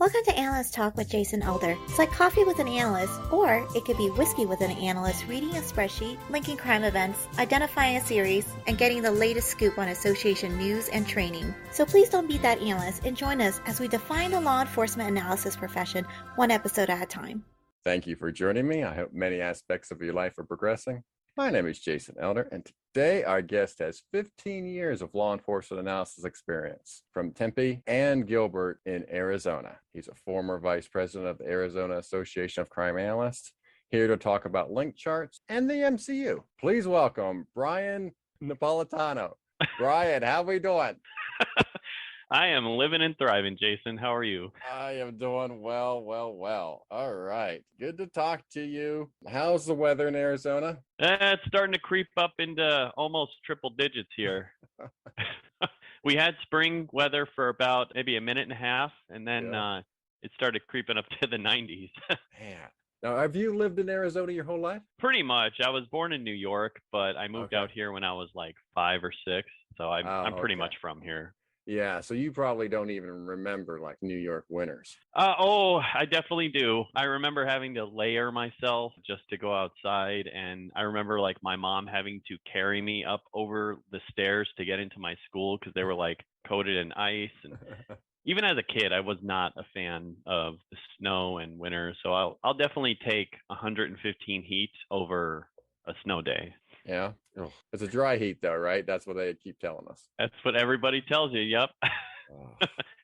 Welcome to Analyst Talk with Jason Elder. It's like coffee with an analyst, or it could be whiskey with an analyst reading a spreadsheet, linking crime events, identifying a series, and getting the latest scoop on association news and training. So please don't be that analyst and join us as we define the law enforcement analysis profession one episode at a time. Thank you for joining me. I hope many aspects of your life are progressing. My name is Jason Elder, and today our guest has 15 years of law enforcement analysis experience from Tempe and Gilbert in Arizona. He's a former vice president of the Arizona Association of Crime Analysts, here to talk about link charts and the MCU. Please welcome Brian Napolitano. Brian, how we doing? I am living and thriving, Jason. How are you? I am doing well. All right. Good to talk to you. How's the weather in Arizona? It's starting to creep up into almost triple digits here. We had spring weather for about maybe a minute and a half, and then it started creeping up to the 90s. Man. Now, have you lived in Arizona your whole life? Pretty much. I was born in New York, but I moved out here when I was like 5 or 6, so I'm pretty much from here. Yeah, so you probably don't even remember like New York winters. I definitely do. I remember having to layer myself just to go outside, and I remember like my mom having to carry me up over the stairs to get into my school because they were like coated in ice. And even as a kid, I was not a fan of the snow and winter, so I'll definitely take 115 heat over a snow day. Yeah. It's a dry heat though, right? That's what they keep telling us. That's what everybody tells you. Yep.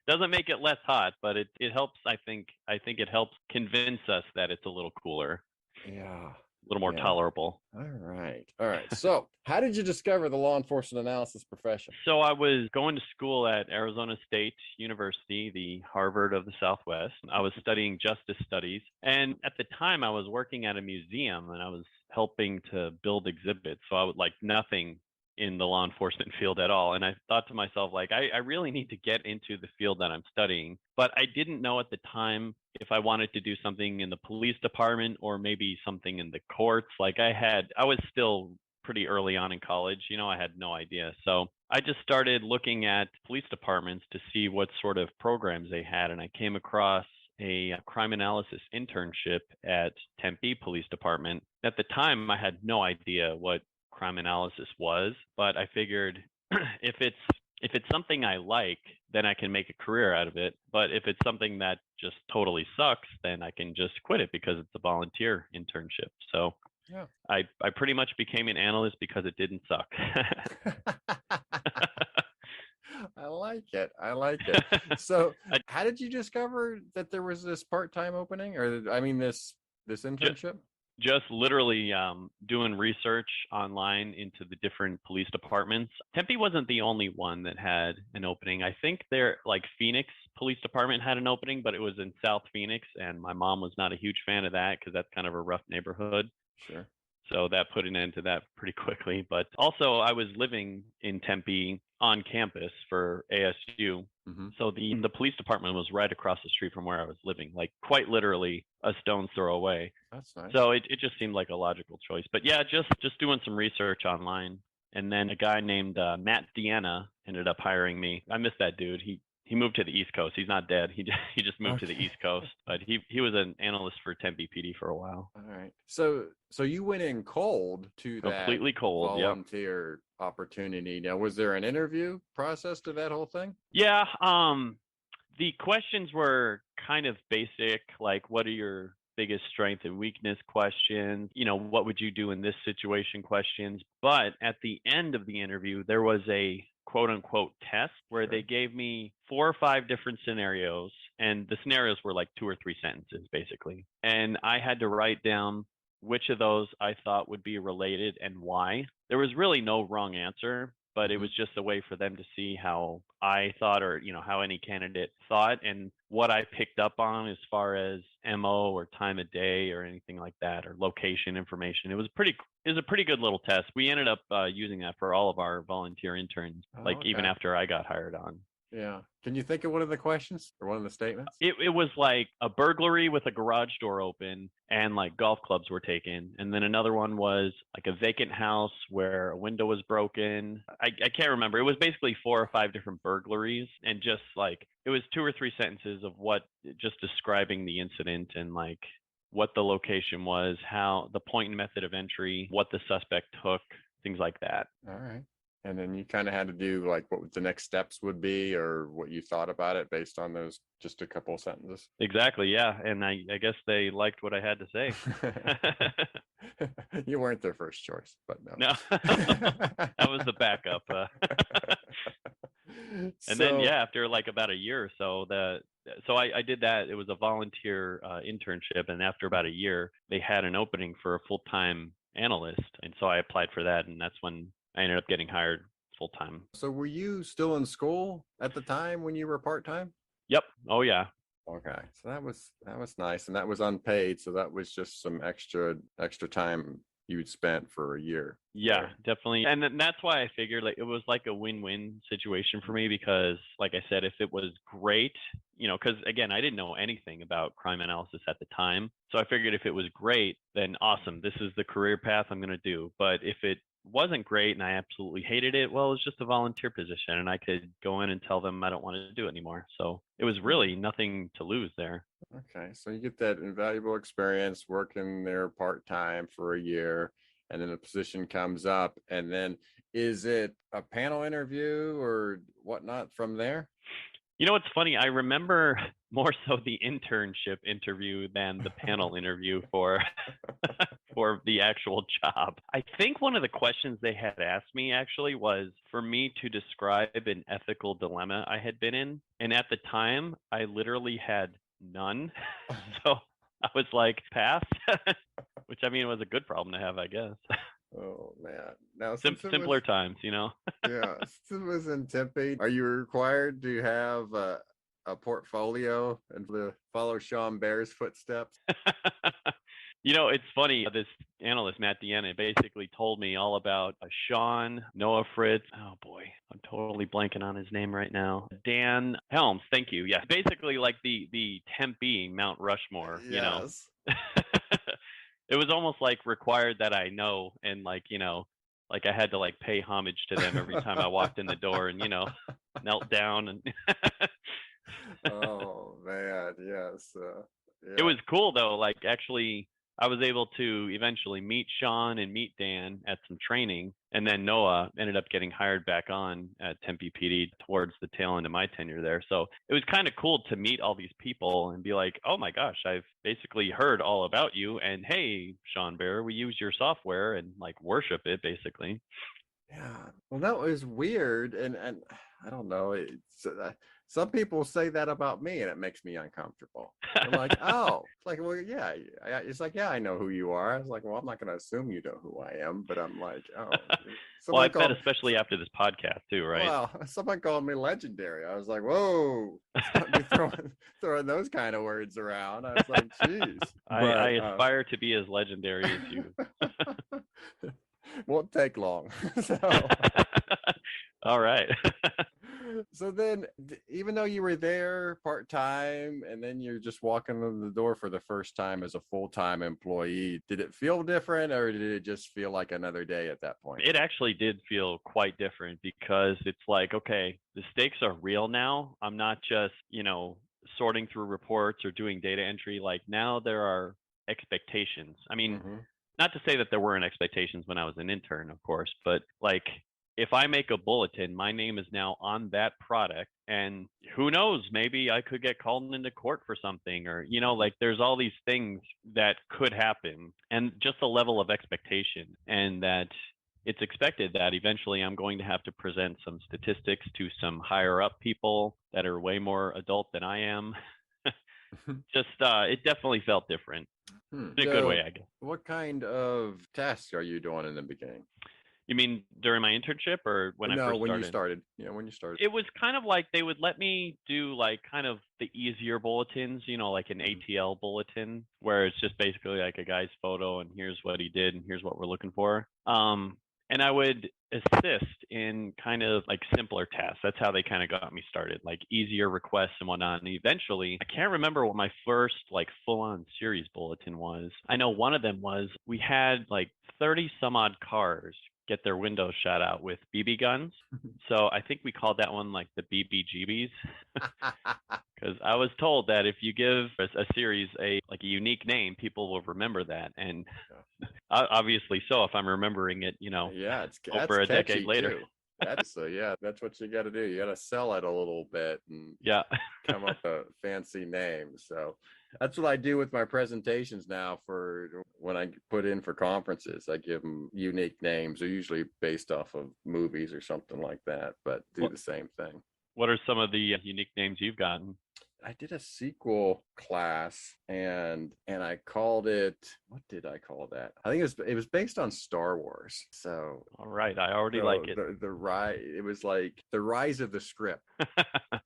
Doesn't make it less hot, but it helps. I think it helps convince us that it's a little cooler. Yeah. A little more tolerable. All right. So how did you discover the law enforcement analysis profession? So I was going to school at Arizona State University, the Harvard of the Southwest. I was studying justice studies. And at the time I was working at a museum and I was helping to build exhibits. So I would like nothing in the law enforcement field at all. And I thought to myself, like, I really need to get into the field that I'm studying. But I didn't know at the time if I wanted to do something in the police department or maybe something in the courts. Like I was still pretty early on in college, I had no idea. So I just started looking at police departments to see what sort of programs they had. And I came across a crime analysis internship at Tempe Police Department. At the time, I had no idea what crime analysis was, but I figured if it's something I like, then I can make a career out of it. But if it's something that just totally sucks, then I can just quit it because it's a volunteer internship. So yeah. I pretty much became an analyst because it didn't suck. I like it. So how did you discover that there was this part-time opening this internship? Just literally doing research online into the different police departments. Tempe wasn't the only one that had an opening. I think Phoenix Police Department had an opening, but it was in South Phoenix, and my mom was not a huge fan of that because that's kind of a rough neighborhood. Sure. So that put an end to that pretty quickly. But also I was living in Tempe on campus for ASU. Mm-hmm. So the police department was right across the street from where I was living, like quite literally a stone's throw away. That's nice. So it just seemed like a logical choice. But yeah, just doing some research online. And then a guy named Matt Deanna ended up hiring me. I miss that dude. He moved to the East Coast. He's not dead. He just moved to the East Coast. But he was an analyst for Tempe PD for a while. All right. So you went in cold to completely that cold volunteer opportunity. Now, was there an interview process to that whole thing? Yeah. The questions were kind of basic, like what are your biggest strength and weakness questions, what would you do in this situation questions. But at the end of the interview, there was a quote unquote test where they gave me 4 or 5 different scenarios, and the scenarios were like 2 or 3 sentences basically. And I had to write down which of those I thought would be related and why. There was really no wrong answer, but it was just a way for them to see how I thought, or, how any candidate thought, and what I picked up on as far as MO or time of day or anything like that, or location information. It was a pretty good little test. We ended up using that for all of our volunteer interns, even after I got hired on. Yeah. Can you think of one of the questions or one of the statements? It was like a burglary with a garage door open and like golf clubs were taken. And then another one was like a vacant house where a window was broken. I can't remember. It was basically 4 or 5 different burglaries, and just like it was 2 or 3 sentences of what, just describing the incident and like what the location was, how the point and method of entry, what the suspect took, things like that. All right. And then you kind of had to do like what the next steps would be or what you thought about it based on those just a couple of sentences. Exactly. Yeah. And I guess they liked what I had to say. You weren't their first choice, but no. No, that was the backup. And then, yeah, after like about a year or so, I did that. It was a volunteer internship. And after about a year, they had an opening for a full-time analyst. And so I applied for that. And that's when I ended up getting hired full-time. So were you still in school at the time when you were part-time? Yep. Oh, yeah. Okay. So that was nice. And that was unpaid. So that was just some extra time you'd spent for a year. Yeah, there. definitely. And that's why I figured like it was like a win-win situation for me, because like I said, if it was great, because again, I didn't know anything about crime analysis at the time. So I figured if it was great, then awesome. This is the career path I'm going to do. But if it wasn't great and I absolutely hated it, well, it was just a volunteer position and I could go in and tell them I don't want to do it anymore. So it was really nothing to lose there. Okay. So you get that invaluable experience working there part-time for a year, and then a position comes up, and then is it a panel interview or whatnot from there? What's funny? I remember more so the internship interview than the panel interview for for the actual job. I think one of the questions they had asked me actually was for me to describe an ethical dilemma I had been in. And at the time, I literally had none. So I was like, pass, which I mean was a good problem to have, I guess. Oh man! Now Simpler times, Yeah, since it was in Tempe, are you required to have a portfolio and to follow Sean Bear's footsteps? It's funny. This analyst, Matt Deanna, basically told me all about Sean, Noah Fritz. Oh boy, I'm totally blanking on his name right now. Dan Helms. Thank you. Yeah, basically like the Tempe Mount Rushmore. Yes. It was almost like required that I know, and like I had to like pay homage to them every time I walked in the door, and knelt down and. Oh man, yes. Yeah. It was cool though. Like actually, I was able to eventually meet Sean and meet Dan at some training, and then Noah ended up getting hired back on at Tempe PD towards the tail end of my tenure there. So it was kind of cool to meet all these people and be like, oh my gosh, I've basically heard all about you, and hey, Sean Bear, we use your software and like worship it basically. Yeah. Well, that was weird, and I don't know. It's some people say that about me, and it makes me uncomfortable. I'm like, oh, it's like, well, yeah. It's like, yeah, I know who you are. I was like, well, I'm not going to assume you know who I am, but I'm like, oh. Well, I bet especially after this podcast too, right? Well, someone called me legendary. I was like, whoa, stop me throwing those kind of words around. I was like, geez. I aspire to be as legendary as you. Won't take long. So. All right. So then, even though you were there part-time and then you're just walking in the door for the first time as a full-time employee, did it feel different, or did it just feel like another day at that point? It actually did feel quite different, because it's like, okay, the stakes are real now. I'm not just, sorting through reports or doing data entry. Like now there are expectations. I mean, not to say that there weren't expectations when I was an intern, of course, but like if I make a bulletin, my name is now on that product, and who knows, maybe I could get called into court for something, or, like there's all these things that could happen, and just the level of expectation, and that it's expected that eventually I'm going to have to present some statistics to some higher up people that are way more adult than I am. Just, it definitely felt different. In a good way, I guess. What kind of tasks are you doing in the beginning? You mean during my internship, or when I first started? No, when you started. Yeah, when you started. It was kind of like they would let me do like kind of the easier bulletins, like an ATL bulletin, where it's just basically like a guy's photo and here's what he did and here's what we're looking for. And I would assist in kind of like simpler tasks. That's how they kind of got me started, like easier requests and whatnot. And eventually, I can't remember what my first like full-on series bulletin was. I know one of them was we had like 30 some odd cars get their windows shot out with BB guns. So I think we called that one like the BBGBs. Because I was told that if you give a series a unique name, people will remember that, and obviously so. If I'm remembering it, yeah, it's over a decade later. Too. That's that's what you got to do. You got to sell it a little bit and come up with a fancy name. So that's what I do with my presentations now. For when I put in for conferences, I give them unique names. They're usually based off of movies or something like that, but do the same thing. What are some of the unique names you've gotten? I did a sequel class and I called it, what did I call that? I think it was based on Star Wars. So all right, I already like it. It was like the Rise of the Script.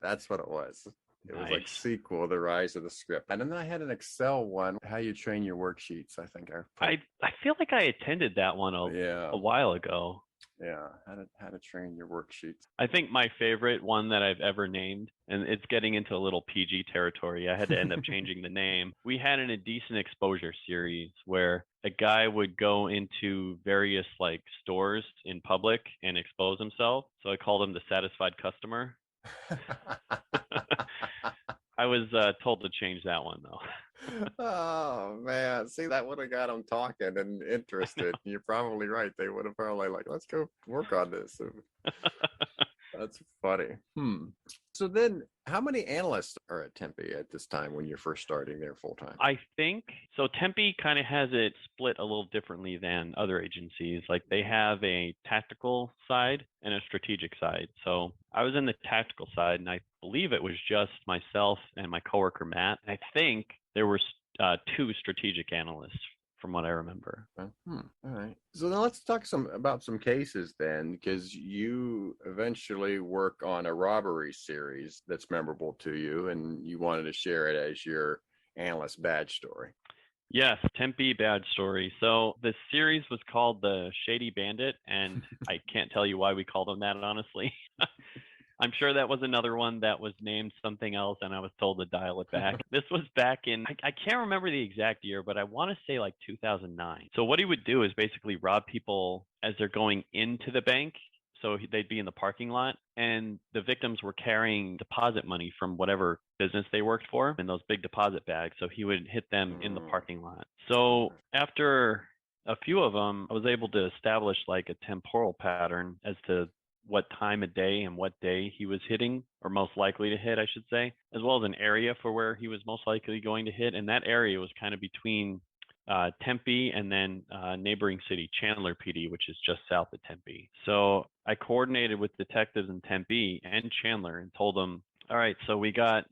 That's what it was. It was like sequel, The Rise of the Script. And then I had an Excel one, how you train your worksheets. I think I feel like I attended that one a while ago. Yeah, how to train your worksheets. I think my favorite one that I've ever named, and it's getting into a little PG territory. I had to end up changing the name. We had an Indecent Exposure series where a guy would go into various like stores in public and expose himself. So I called him the Satisfied Customer. I was told to change that one though. Oh man, see, that would have got them talking and interested. You're probably right. They would have probably like, let's go work on this. That's funny. So then how many analysts are at Tempe at this time when you're first starting there full time? I think so. Tempe kind of has it split a little differently than other agencies. Like they have a tactical side and a strategic side. So I was in the tactical side, and I believe it was just myself and my coworker Matt. I think there were 2 strategic analysts from what I remember. All right. So then let's talk about some cases then, because you eventually work on a robbery series that's memorable to you, and you wanted to share it as your analyst badge story. Yes, Tempe badge story. So the series was called the Shady Bandit, and I can't tell you why we called them that, honestly. I'm sure that was another one that was named something else, and I was told to dial it back. This was back in, I can't remember the exact year, but I want to say like 2009. So what he would do is basically rob people as they're going into the bank. So they'd be in the parking lot, and the victims were carrying deposit money from whatever business they worked for in those big deposit bags. So he would hit them in the parking lot. So after a few of them, I was able to establish like a temporal pattern as to what time of day and what day he was hitting, or most likely to hit, I should say, as well as an area for where he was most likely going to hit. And that area was kind of between Tempe and then neighboring city, Chandler PD, which is just south of Tempe. So I coordinated with detectives in Tempe and Chandler and told them, all right, so we got,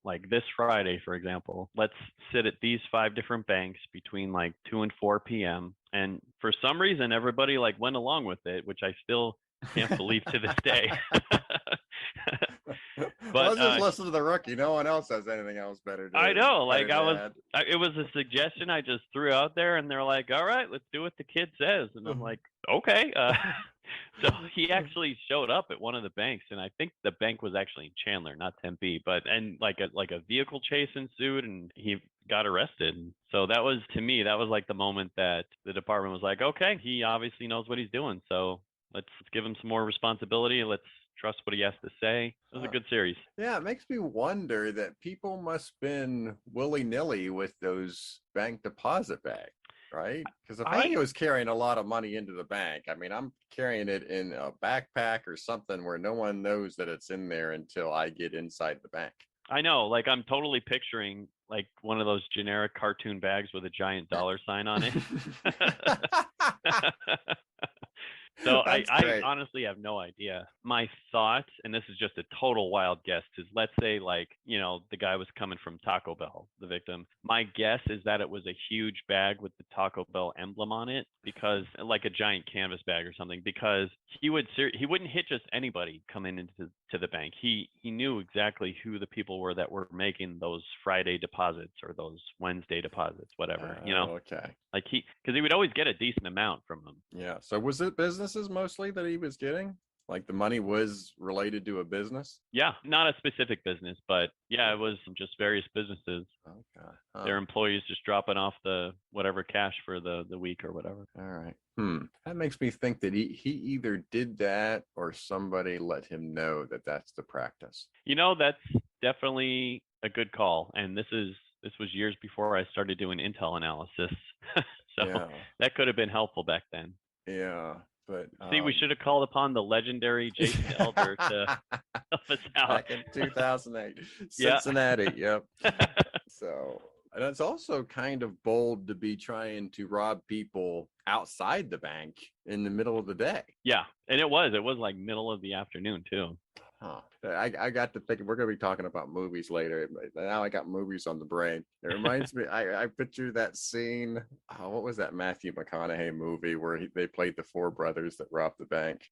like this Friday, for example, let's sit at these 5 different banks between like 2 and 4 p.m. And for some reason, everybody like went along with it, which I still can't believe to this day. But let's just listen to the rookie. No one else has anything else better to I know, like it was a suggestion I just threw out there, and they're like, all right, let's do what the kid says. And I'm like, okay. So he actually showed up at one of the banks, and I think the bank was actually in Chandler, not Tempe, and like a vehicle chase ensued, and he got arrested. So that was, to me, that was like the moment that the department was like, okay, he obviously knows what he's doing. So let's give him some more responsibility. Let's trust what he has to say. It was a good series. Yeah, it makes me wonder that people must have been willy-nilly with those bank deposit bags, right? Because if I was carrying a lot of money into the bank, I mean, I'm carrying it in a backpack or something where no one knows that it's in there until I get inside the bank. I know, like I'm totally picturing like one of those generic cartoon bags with a giant dollar sign on it. So I honestly have no idea. My thought, and this is just a total wild guess, is let's say like, the guy was coming from Taco Bell, the victim. My guess is that it was a huge bag with the Taco Bell emblem on it, because like a giant canvas bag or something, because he wouldn't hit just anybody coming into to the bank. He knew exactly who the people were that were making those Friday deposits or those Wednesday deposits, whatever, Okay. Like because he would always get a decent amount from them. Yeah. So was it businesses mostly that he was getting? Like the money was related to a business? Yeah, not a specific business, but yeah, it was just various businesses. Okay. Their employees just dropping off the whatever cash for the week or whatever. All right. That makes me think that he either did that or somebody let him know that that's the practice. That's definitely a good call. And this was years before I started doing intel analysis. So that could have been helpful back then. Yeah. But see, we should have called upon the legendary Jason Elder to help us out. Back in 2008, Cincinnati. Yep. So, and it's also kind of bold to be trying to rob people outside the bank in the middle of the day. Yeah, and it was like middle of the afternoon too. Huh. I got to thinking we're going to be talking about movies later. Now I got movies on the brain. It reminds me, I picture that scene. Oh, what was that Matthew McConaughey movie where they played the four brothers that robbed the bank?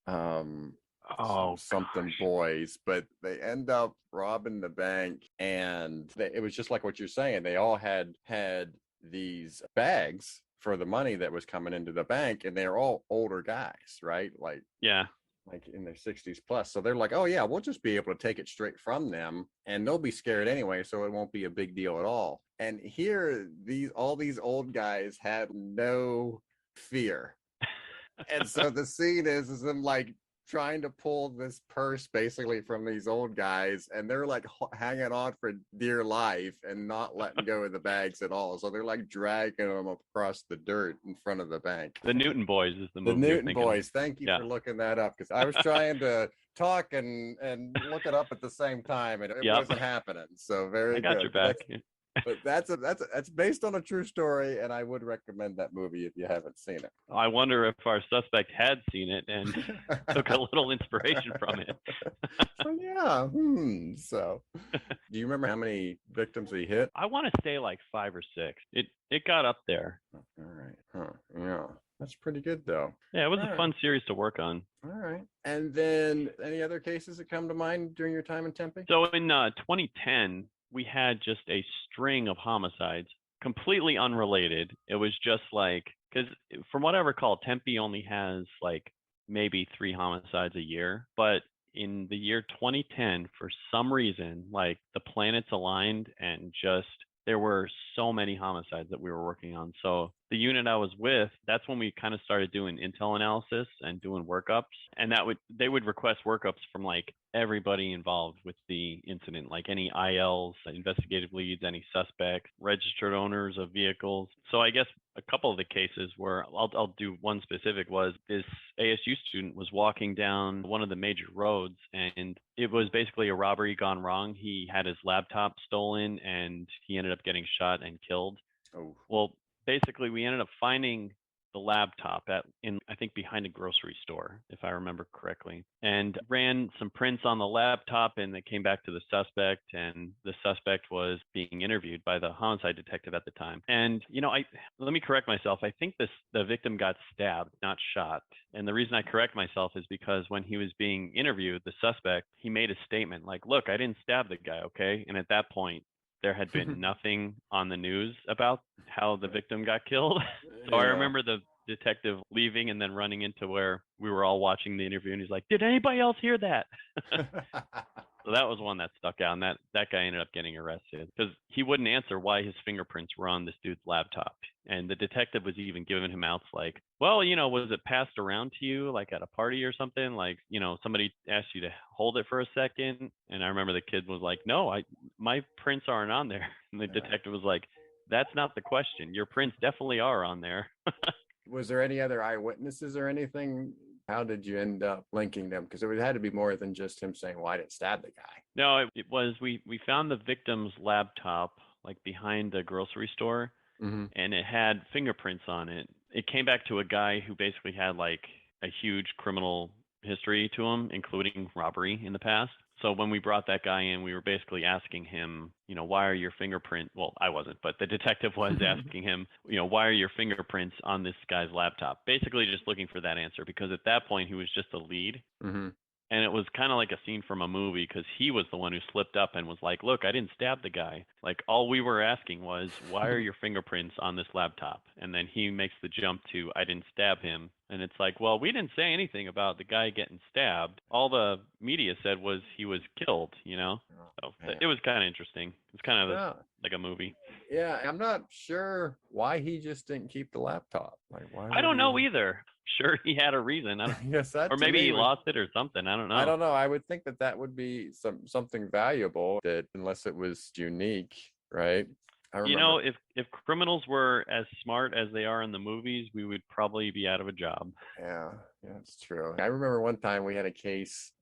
Something boys, but they end up robbing the bank, and it was just like what you're saying. They all had these bags for the money that was coming into the bank, and they're all older guys, right? Like in their 60s plus. So they're like, oh yeah, we'll just be able to take it straight from them and they'll be scared anyway, so it won't be a big deal at all. And here all these old guys had no fear. And so the scene is them like trying to pull this purse basically from these old guys, and they're like hanging on for dear life and not letting go of the bags at all. So they're like dragging them across the dirt in front of the bank. The Newton Boys is the movie. The Newton Boys. Thank you for looking that up, because I was trying to talk and look it up at the same time, and it wasn't happening. So very good. I got your back. But that's based on a true story, and I would recommend that movie if you haven't seen it. I wonder if our suspect had seen it and took a little inspiration from it. So do you remember how many victims he hit? I want to say like 5 or 6. It got up there. All right. Yeah. That's pretty good, though. Yeah, it was a fun series to work on. All right. And then any other cases that come to mind during your time in Tempe? So in 2010, we had just a string of homicides, completely unrelated. It was just like, because from what I recall, Tempe only has like maybe 3 homicides a year. But in the year 2010, for some reason, like the planets aligned and just there were so many homicides that we were working on. So the unit I was with, that's when we kind of started doing intel analysis and doing workups. And they would request workups from like everybody involved with the incident, like any ILs, investigative leads, any suspects, registered owners of vehicles. So I guess a couple of the cases where I'll do one specific was this ASU student was walking down one of the major roads, and it was basically a robbery gone wrong. He had his laptop stolen and he ended up getting shot and killed. Oh. Well, basically we ended up finding the laptop I think behind a grocery store, if I remember correctly, and ran some prints on the laptop, and they came back to the suspect, and the suspect was being interviewed by the homicide detective at the time. And let me correct myself. I think the victim got stabbed, not shot. And the reason I correct myself is because when he was being interviewed, the suspect, he made a statement like, "Look, I didn't stab the guy, okay?" And at that point, there had been nothing on the news about how the victim got killed. So I remember the detective leaving and then running into where we were all watching the interview, and he's like, "Did anybody else hear that?" So that was one that stuck out, and that guy ended up getting arrested because he wouldn't answer why his fingerprints were on this dude's laptop. And the detective was even giving him outs like, "Well, was it passed around to you like at a party or something? Like, somebody asked you to hold it for a second?" And I remember the kid was like, "No, my prints aren't on there." And the detective was like, "That's not the question. Your prints definitely are on there." Was there any other eyewitnesses or anything? How did you end up linking them? Because it had to be more than just him saying, "Well, I didn't stab the guy." No, it was, we found the victim's laptop like behind the grocery store, and it had fingerprints on it. It came back to a guy who basically had like a huge criminal history to him, including robbery in the past. So when we brought that guy in, we were basically asking him, why are your fingerprints? Well, I wasn't, but the detective was asking him, why are your fingerprints on this guy's laptop? Basically just looking for that answer, because at that point he was just a lead. And it was kind of like a scene from a movie because he was the one who slipped up and was like, look, I didn't stab the guy. Like, all we were asking was, why are your fingerprints on this laptop? And then he makes the jump to, I didn't stab him. And it's like, well, we didn't say anything about the guy getting stabbed. All the media said was he was killed, you know? So it was kind of interesting. It's kind of like a movie. Yeah, I'm not sure why he just didn't keep the laptop. Like, why? I don't know either. Sure, he had a reason. Yes, that or maybe he lost it or something. I don't know. I don't know. I would think that would be something valuable, that unless it was unique, right? You know, if criminals were as smart as they are in the movies, we would probably be out of a job. Yeah, it's true. I remember one time we had a case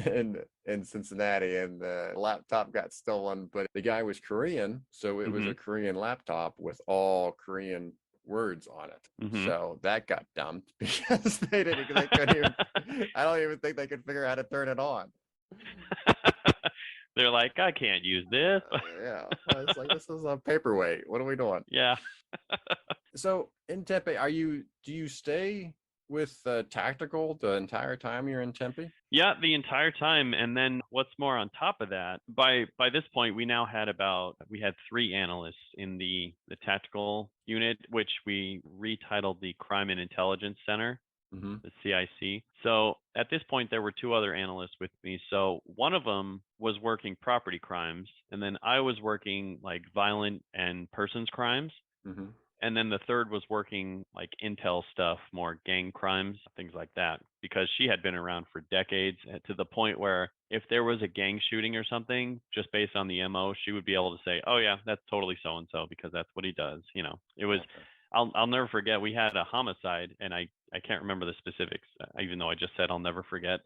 in Cincinnati, and the laptop got stolen, but the guy was Korean, so it was a Korean laptop with all Korean words on it. So that got dumped because they couldn't even, I don't even think they could figure out how to turn it on. They're like, I can't use this. Yeah, it's like, this is a paperweight. What are we doing? Yeah. So in Tempe, do you stay with Tactical the entire time you're in Tempe? Yeah, the entire time. And then what's more, on top of that, by this point, we had 3 analysts in the tactical unit, which we retitled the Crime and Intelligence Center. The CIC. So at this point, there were 2 other analysts with me. So one of them was working property crimes, and then I was working like violent and persons crimes. And then the third was working like intel stuff, more gang crimes, things like that, because she had been around for decades, to the point where if there was a gang shooting or something, just based on the MO, she would be able to say, oh yeah, that's totally so-and-so, because that's what he does. You know, it was, I'll never forget, we had a homicide, and I can't remember the specifics, even though I just said I'll never forget.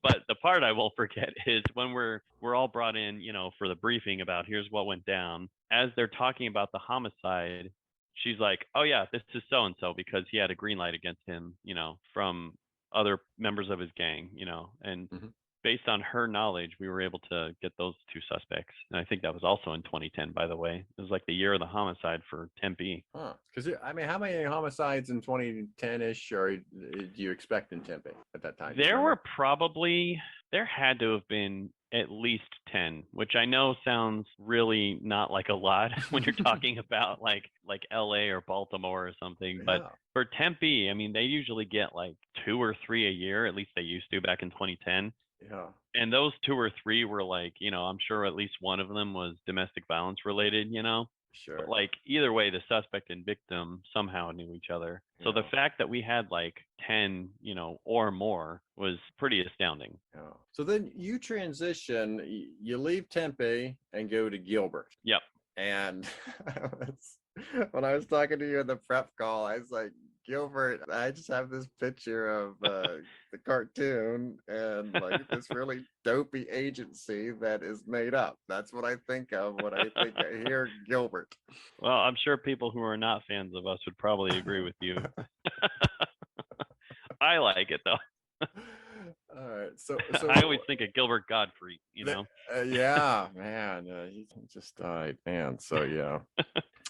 But the part I will forget is when we're all brought in, you know, for the briefing about here's what went down. As they're talking about the homicide, she's like, oh yeah, this is so-and-so because he had a green light against him, you know, from other members of his gang, you know, and based on her knowledge, we were able to get those 2 suspects. And I think that was also in 2010, by the way. It was like the year of the homicide for Tempe. Because, I mean, how many homicides in 2010-ish do you expect in Tempe at that time? There had to have been at least 10, which I know sounds really not like a lot when you're talking about like LA or Baltimore or something. But for Tempe, I mean, they usually get like 2 or 3 a year. At least they used to back in 2010. Yeah. And those 2 or 3 were like, you know, I'm sure at least one of them was domestic violence related, you know. Sure. But like either way, the suspect and victim somehow knew each other. So the fact that we had like 10, you know, or more was pretty astounding. Yeah. So then you transition, you leave Tempe and go to Gilbert. Yep. And when I was talking to you in the prep call, I was like, Gilbert, I just have this picture of the cartoon and like this really dopey agency that is made up. That's what I think of when I think I hear Gilbert. Well, I'm sure people who are not fans of us would probably agree with you. I like it though. All right, so I always think of Gilbert Godfrey, you know. Yeah, man, he just died, man. So yeah.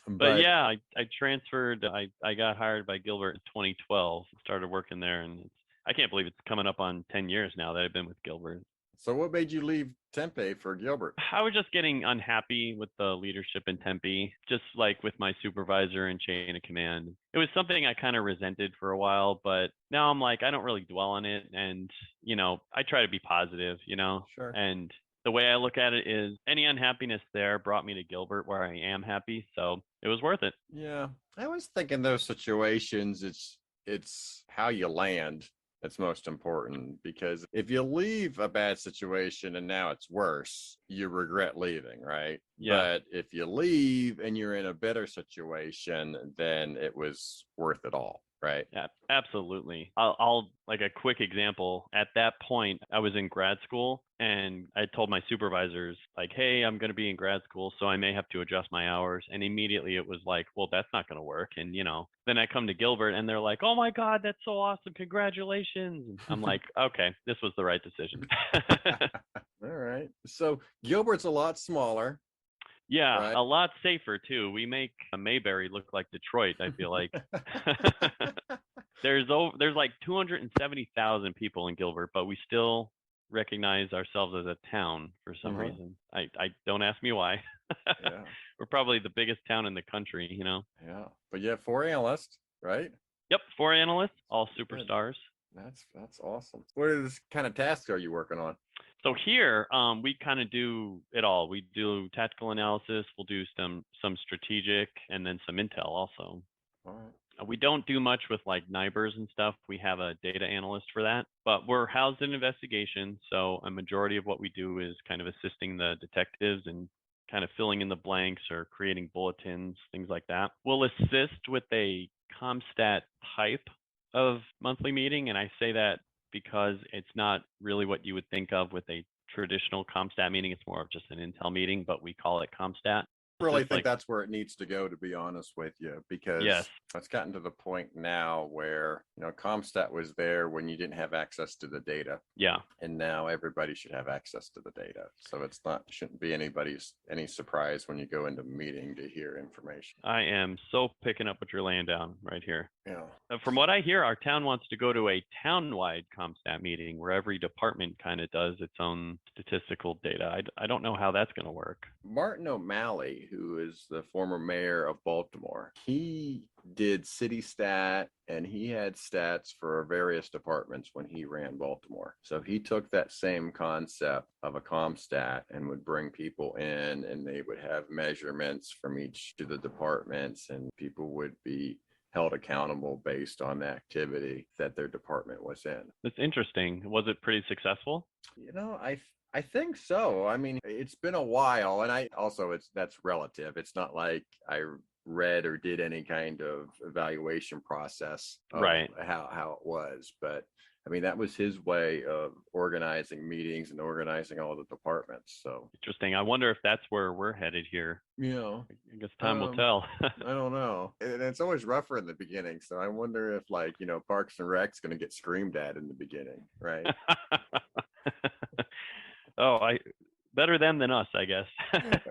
But yeah, I transferred. I got hired by Gilbert in 2012. Started working there, and I can't believe it's coming up on 10 years now that I've been with Gilbert. So what made you leave Tempe for Gilbert? I was just getting unhappy with the leadership in Tempe, just like with my supervisor and chain of command. It was something I kind of resented for a while, but now I'm like, I don't really dwell on it. And, you know, I try to be positive, you know. Sure. And the way I look at it is any unhappiness there brought me to Gilbert where I am happy. So it was worth it. Yeah. I was thinking those situations, it's how you land that's most important, because if you leave a bad situation and now it's worse, you regret leaving, right? Yeah. But if you leave and you're in a better situation, then it was worth it all. Right. Yeah, absolutely. I'll like a quick example. At that point, I was in grad school and I told my supervisors like, hey, I'm going to be in grad school, so I may have to adjust my hours. And immediately it was like, well, that's not going to work. And, you know, then I come to Gilbert and they're like, oh my God, that's so awesome. Congratulations. And I'm like, okay, this was the right decision. All right. So Gilbert's a lot smaller. Yeah, right? a lot safer too. We make Mayberry look like Detroit, I feel like. There's like 270,000 people in Gilbert, but we still recognize ourselves as a town for some reason. I don't ask me why. Yeah. We're probably the biggest town in the country, Yeah. But you have 4 analysts, right? Yep, 4 analysts, all Good. superstars. That's awesome. What kind of tasks are you working on? So here, we kind of do it all. We do tactical analysis. We'll do some strategic, and then some intel also. All right. We don't do much with like NIBRs and stuff. We have a data analyst for that, but we're housed in investigation. So a majority of what we do is kind of assisting the detectives and kind of filling in the blanks or creating bulletins, things like that. We'll assist with a ComStat type of monthly meeting. And I say that because it's not really what you would think of with a traditional ComStat meeting. It's more of just an intel meeting, but we call it ComStat. I really think that's where it needs to go, to be honest with you, because Yes. it's gotten to the point now where, ComStat was there when you didn't have access to the data. Yeah. And now everybody should have access to the data. So shouldn't be any surprise when you go into a meeting to hear information. I am so picking up what you're laying down right here. Yeah. From what I hear, our town wants to go to a town-wide ComStat meeting where every department kind of does its own statistical data. I don't know how that's going to work. Martin O'Malley, who is the former mayor of Baltimore, he did city stat and he had stats for various departments when he ran Baltimore. So he took that same concept of a ComStat and would bring people in, and they would have measurements from each of the departments, and people would be held accountable based on the activity that their department was in. That's interesting. Was it pretty successful? I think so. I mean, it's been a while, and that's relative. It's not like I read or did any kind of evaluation process of right. how it was, but I mean, that was his way of organizing meetings and organizing all the departments. So interesting. I wonder if that's where we're headed here. I guess time will tell. I don't know. And it's always rougher in the beginning. So I wonder if Parks and Rec's going to get screamed at in the beginning, right? Better them than us, I guess.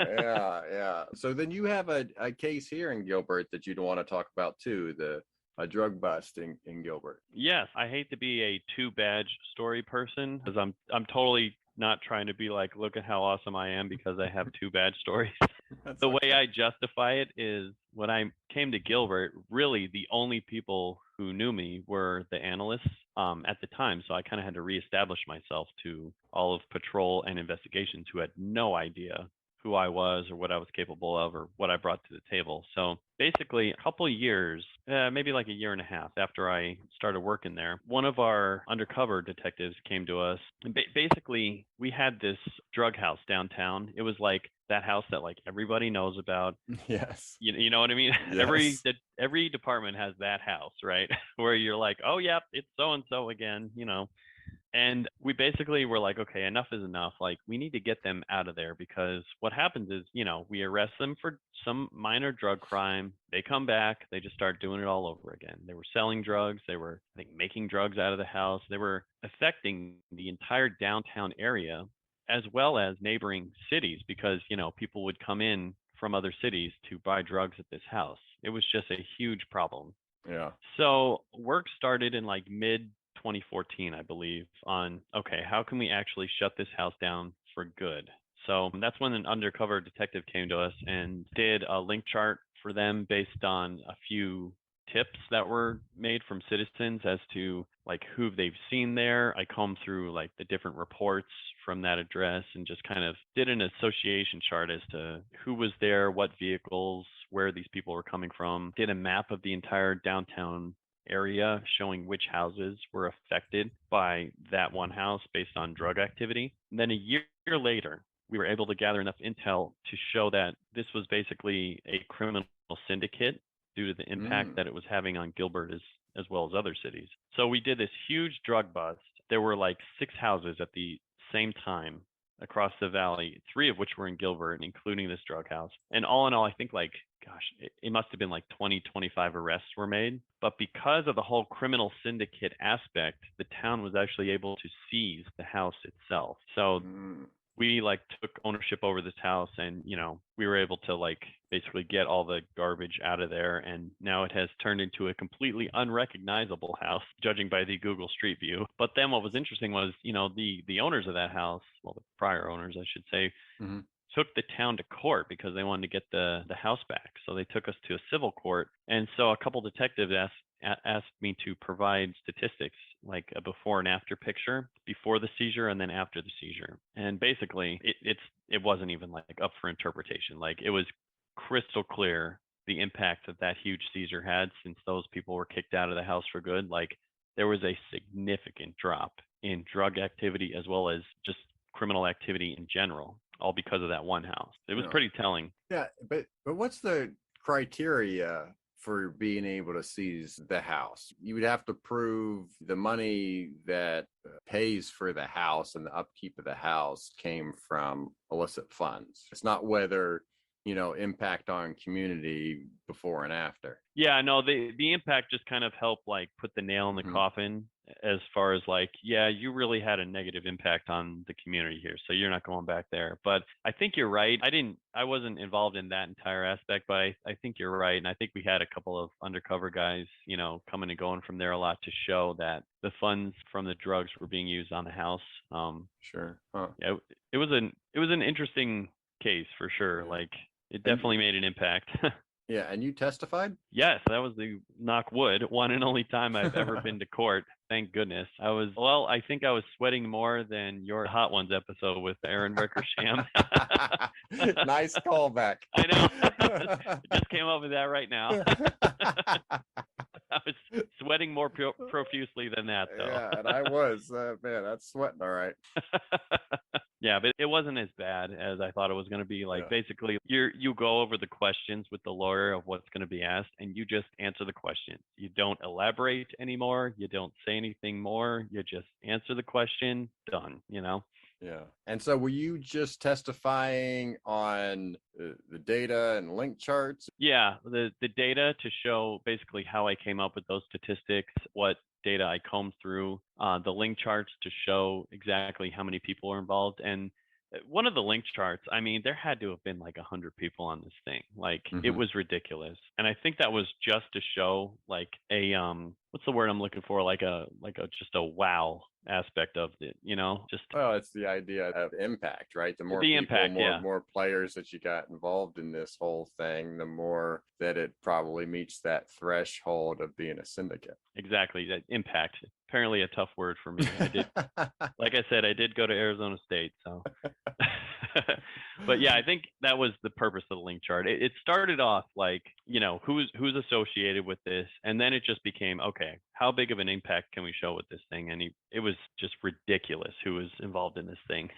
Yeah. So then you have a case here in Gilbert that you'd want to talk about too, a drug bust in Gilbert. Yes, I hate to be a two-badge story person, because I'm totally not trying to be like, look at how awesome I am because I have 2 badge stories. The way I justify it is, when I came to Gilbert, really the only people who knew me were the analysts at the time. So I kind of had to reestablish myself to all of patrol and investigations who had no idea who I was or what I was capable of or what I brought to the table. So basically a couple of years, maybe like a year and a half after I started working there, one of our undercover detectives came to us. And basically, we had this drug house downtown. It was like that house that like everybody knows about. Yes. You know what I mean? Yes. Every department has that house, right? Where you're like, oh, yep, it's so-and-so again, And we basically were like, okay, enough is enough. Like, we need to get them out of there, because what happens is, we arrest them for some minor drug crime. They come back, they just start doing it all over again. They were selling drugs. They were, I think, making drugs out of the house. They were affecting the entire downtown area as well as neighboring cities, because, people would come in from other cities to buy drugs at this house. It was just a huge problem. Yeah. So work started in like mid 2014, I believe, on, okay, how can we actually shut this house down for good? So that's when an undercover detective came to us and did a link chart for them based on a few tips that were made from citizens as to like who they've seen there. I combed through like the different reports from that address and just kind of did an association chart as to who was there, what vehicles, where these people were coming from, did a map of the entire downtown area showing which houses were affected by that one house based on drug activity. And then a year later, we were able to gather enough intel to show that this was basically a criminal syndicate due to the impact that it was having on Gilbert as well as other cities. So we did this huge drug bust. There were like 6 houses at the same time across the valley, 3 of which were in Gilbert, including this drug house. And all in all, I think it must have been like 25 arrests were made. But because of the whole criminal syndicate aspect, the town was actually able to seize the house itself. So we like took ownership over this house, and we were able to like basically get all the garbage out of there, and now it has turned into a completely unrecognizable house, judging by the Google Street View. But then what was interesting was, the owners of that house, well, the prior owners, I should say, took the town to court because they wanted to get the house back. So they took us to a civil court, and so a couple detectives asked me to provide statistics, like a before and after picture, before the seizure and then after the seizure. And basically, it wasn't even like up for interpretation. Like, it was crystal clear the impact that huge seizure had, since those people were kicked out of the house for good. Like, there was a significant drop in drug activity as well as just criminal activity in general, all because of that one house. It was pretty telling. Yeah, but what's the criteria for being able to seize the house? You would have to prove the money that pays for the house and the upkeep of the house came from illicit funds. It's not whether, impact on community before and after. Yeah, no, the impact just kind of helped like put the nail in the coffin, as far as like, yeah, you really had a negative impact on the community here, so you're not going back there. But I think you're right. I wasn't involved in that entire aspect, but I think you're right. And I think we had a couple of undercover guys, coming and going from there a lot to show that the funds from the drugs were being used on the house. Sure. Huh. Yeah, it was an interesting case for sure. Like, it definitely made an impact. Yeah, and you testified? Yes, that was the, knock wood, one and only time I've ever been to court. Thank goodness. I think I was sweating more than your Hot Ones episode with Erin Wickersham. Nice callback. I know. Just came up with that right now. I was sweating more profusely than that, though. Yeah, and I was. Man, that's sweating all right. Yeah, but it wasn't as bad as I thought it was going to be. Like, basically, you go over the questions with the lawyer of what's going to be asked, and you just answer the question. You don't elaborate anymore. You don't say anything more. You just answer the question. Done. Yeah. And so were you just testifying on the data and link charts? Yeah, the data to show basically how I came up with those statistics, what data I combed through, the link charts to show exactly how many people are involved. And one of the link charts, I mean, there had to have been like 100 people on this thing. Like, it was ridiculous. And I think that was just to show like a, what's the word I'm looking for? Like a just a wow aspect of it, Well, it's the idea of impact, right? The more the people, impact, more players that you got involved in this whole thing, the more that it probably meets that threshold of being a syndicate. Exactly, that impact. Apparently a tough word for me. Like I said, I did go to Arizona State, so. But yeah, I think that was the purpose of the link chart. It started off like, who's associated with this, and then it just became, okay, how big of an impact can we show with this thing? And it was just ridiculous who was involved in this thing,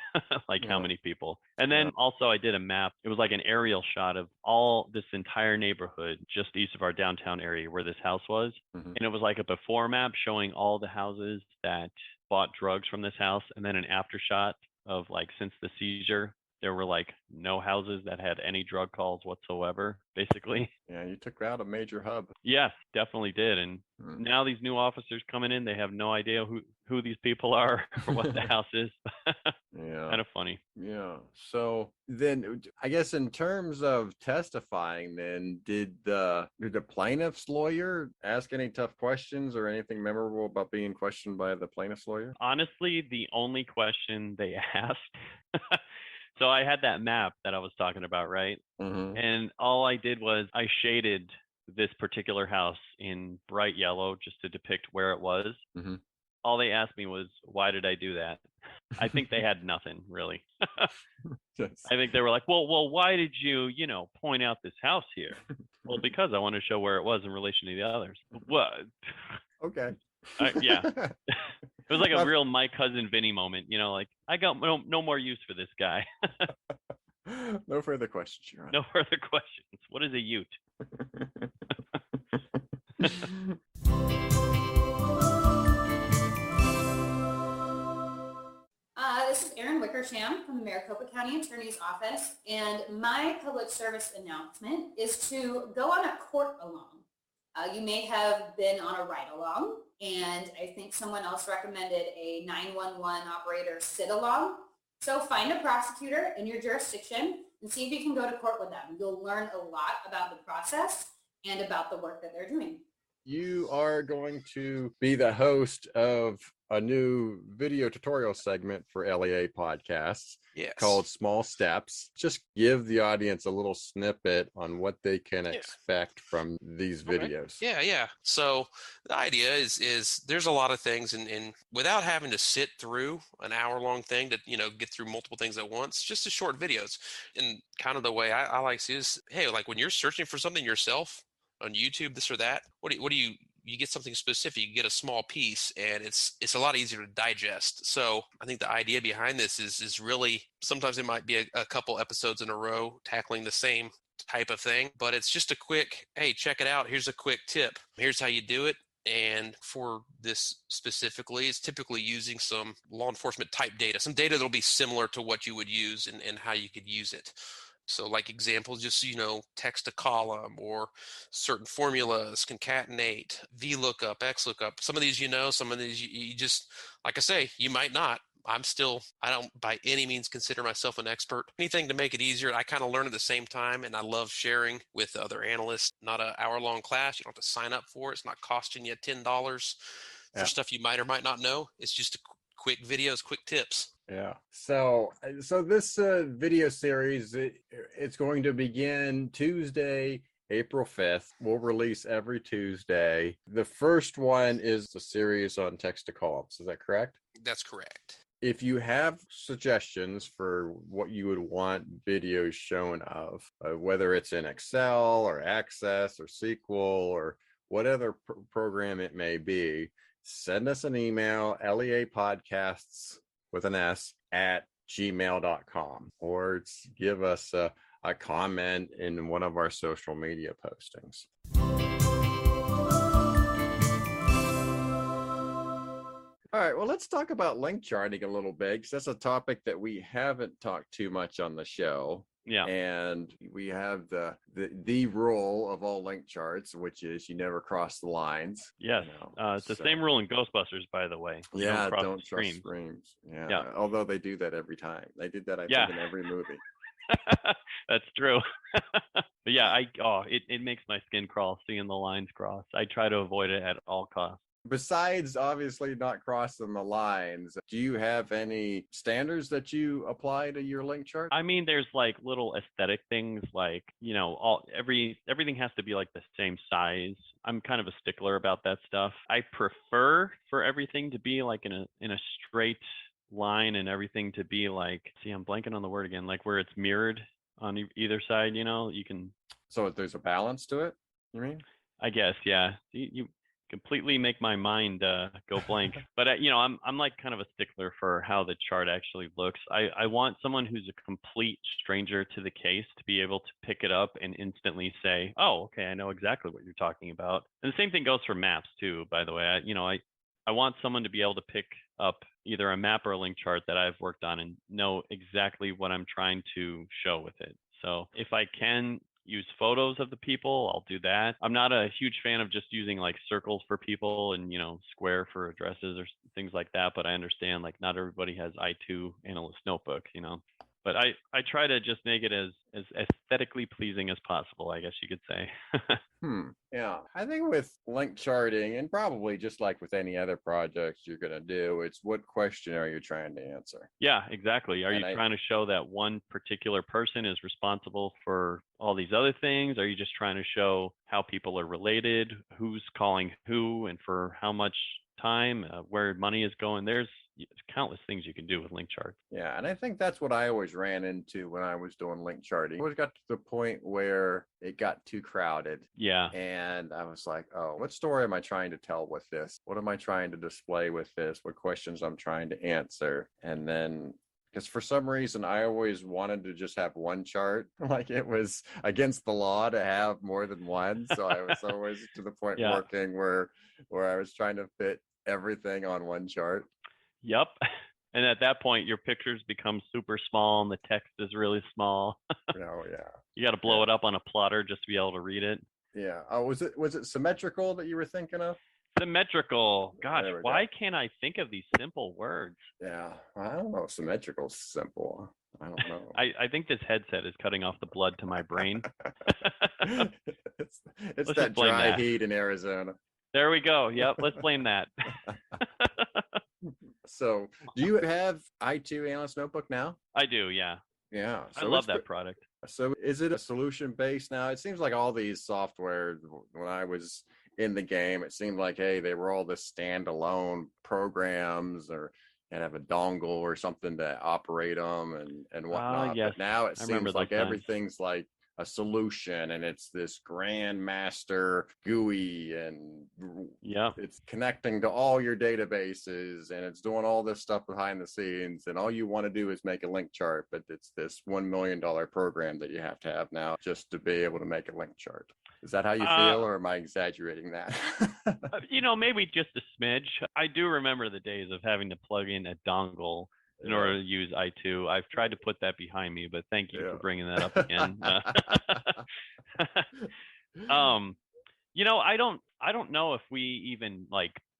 like how many people. And then also I did a map. It was like an aerial shot of all this entire neighborhood just east of our downtown area where this house was. And it was like a before map showing all the houses that bought drugs from this house, and then an after shot of like, since the seizure, there were like no houses that had any drug calls whatsoever, basically. Yeah, you took out a major hub. Yes, definitely did. And now these new officers coming in, they have no idea who these people are or what the house is. Yeah. Kind of funny. Yeah. So then I guess in terms of testifying, then did the plaintiff's lawyer ask any tough questions or anything memorable about being questioned by the plaintiff's lawyer? Honestly, the only question they asked. So I had that map that I was talking about, right? And all I did was I shaded this particular house in bright yellow just to depict where it was. All they asked me was, why did I do that? I think they had nothing really. I think they were like, well, why did you, point out this house here? Well, because I want to show where it was in relation to the others. What? Okay. Yeah. It was like a real My Cousin Vinny moment, like, I got no more use for this guy. No further questions, Your Honor. No further questions. What is a ute? This is Erin Wickersham from the Maricopa County Attorney's Office, and my public service announcement is to go on a court along. You may have been on a ride-along, and I think someone else recommended a 911 operator sit-along. So find a prosecutor in your jurisdiction and see if you can go to court with them. You'll learn a lot about the process and about the work that they're doing. You are going to be the host of a new video tutorial segment for LEA podcasts called Small Steps. Just give the audience a little snippet on what they can expect from these videos. Yeah. So the idea is there's a lot of things and without having to sit through an hour-long thing to, get through multiple things at once, just a short videos. And kind of the way I like to see is, hey, like when you're searching for something yourself on YouTube, this or that, what do you get something specific, you get a small piece, and it's a lot easier to digest. So I think the idea behind this is really, sometimes it might be a couple episodes in a row tackling the same type of thing, but it's just a quick, hey, check it out. Here's a quick tip. Here's how you do it. And for this specifically, it's typically using some law enforcement type data, some data that'll be similar to what you would use and how you could use it. So like examples, just, text a column or certain formulas, concatenate, VLOOKUP, XLOOKUP. Some of these, some of these you just, like I say, you might not. I don't by any means consider myself an expert. Anything to make it easier. I kind of learn at the same time, and I love sharing with other analysts. Not an hour-long class. You don't have to sign up for it. It's not costing you $10 for stuff you might or might not know. It's just quick videos, quick tips. Yeah. So this video series, it's going to begin Tuesday, April 5th. We'll release every Tuesday. The first one is a series on text to columns. Is that correct? That's correct. If you have suggestions for what you would want videos shown of, whether it's in Excel or Access or SQL or whatever program it may be, send us an email, leapodcasts with an S at gmail.com, or give us a comment in one of our social media postings. All right, well, let's talk about link charting a little bit, because that's a topic that we haven't talked too much on the show. Yeah. And we have the rule of all link charts, which is you never cross the lines. Yes. It's the same rule in Ghostbusters, by the way. Don't trust streams. Yeah. Although they do that every time. They did that, I think, in every movie. That's true. But yeah, it makes my skin crawl seeing the lines cross. I try to avoid it at all costs. Besides obviously not crossing the lines, do you have any standards that you apply to your link chart? I mean, there's like little aesthetic things, like, everything has to be like the same size. I'm kind of a stickler about that stuff. I prefer for everything to be like in a straight line, and everything to be like, I'm blanking on the word again, like where it's mirrored on either side, you can. So there's a balance to it, you mean? I guess, yeah. You completely make my mind go blank. But I'm like kind of a stickler for how the chart actually looks. I want someone who's a complete stranger to the case to be able to pick it up and instantly say, oh, okay, I know exactly what you're talking about. And the same thing goes for maps too, by the way. I want someone to be able to pick up either a map or a link chart that I've worked on and know exactly what I'm trying to show with it. So if I can use photos of the people, I'll do that. I'm not a huge fan of just using like circles for people and, square for addresses or things like that. But I understand, like, not everybody has I2 analyst notebook, But I try to just make it as aesthetically pleasing as possible, I guess you could say. Yeah. I think with link charting, and probably just like with any other projects you're going to do, it's what question are you trying to answer? Yeah, exactly. Are you trying to show that one particular person is responsible for all these other things? Are you just trying to show how people are related, who's calling who, and for how much time, where money is going? There's countless things you can do with link charts. Yeah, and I think that's what I always ran into when I was doing link charting. It always got to the point where it got too crowded. Yeah. And I was like, oh, what story am I trying to tell with this? What am I trying to display with this? What questions I'm trying to answer? And then, because for some reason, I always wanted to just have one chart. Like, it was against the law to have more than one. So I was always to the point working where I was trying to fit everything on one chart. Yep. And at that point, your pictures become super small and the text is really small. Oh, yeah. You got to blow it up on a plotter just to be able to read it. Yeah. Oh, was it symmetrical that you were thinking of? Symmetrical. Gosh, There we why go. can't I think of these simple words? Yeah, I don't know. Symmetrical's simple. I don't know. I think this headset is cutting off the blood to my brain. it's Let's that just blame dry that. heat in Arizona. There we go. Yep, let's blame that. So, do you have I2 Analyst Notebook now? I do, yeah. Yeah. I So love that product. So, is it a solution based now? It seems like all these software, when I was in the game, it seemed like, hey, they were all the standalone programs and have a dongle or something to operate them and whatnot. Yes. But now it I remember seems like those times. everything's like a solution, and it's this grandmaster GUI, and Yep. it's connecting to all your databases, and it's doing all this stuff behind the scenes, and all you want to do is make a link chart, but it's this $1 million program that you have to have now just to be able to make a link chart. Is that how you feel, or am I exaggerating that? Maybe just a smidge. I do remember the days of having to plug in a dongle in order to use I2. I've tried to put that behind me, but thank you for bringing that up again. I don't know if we even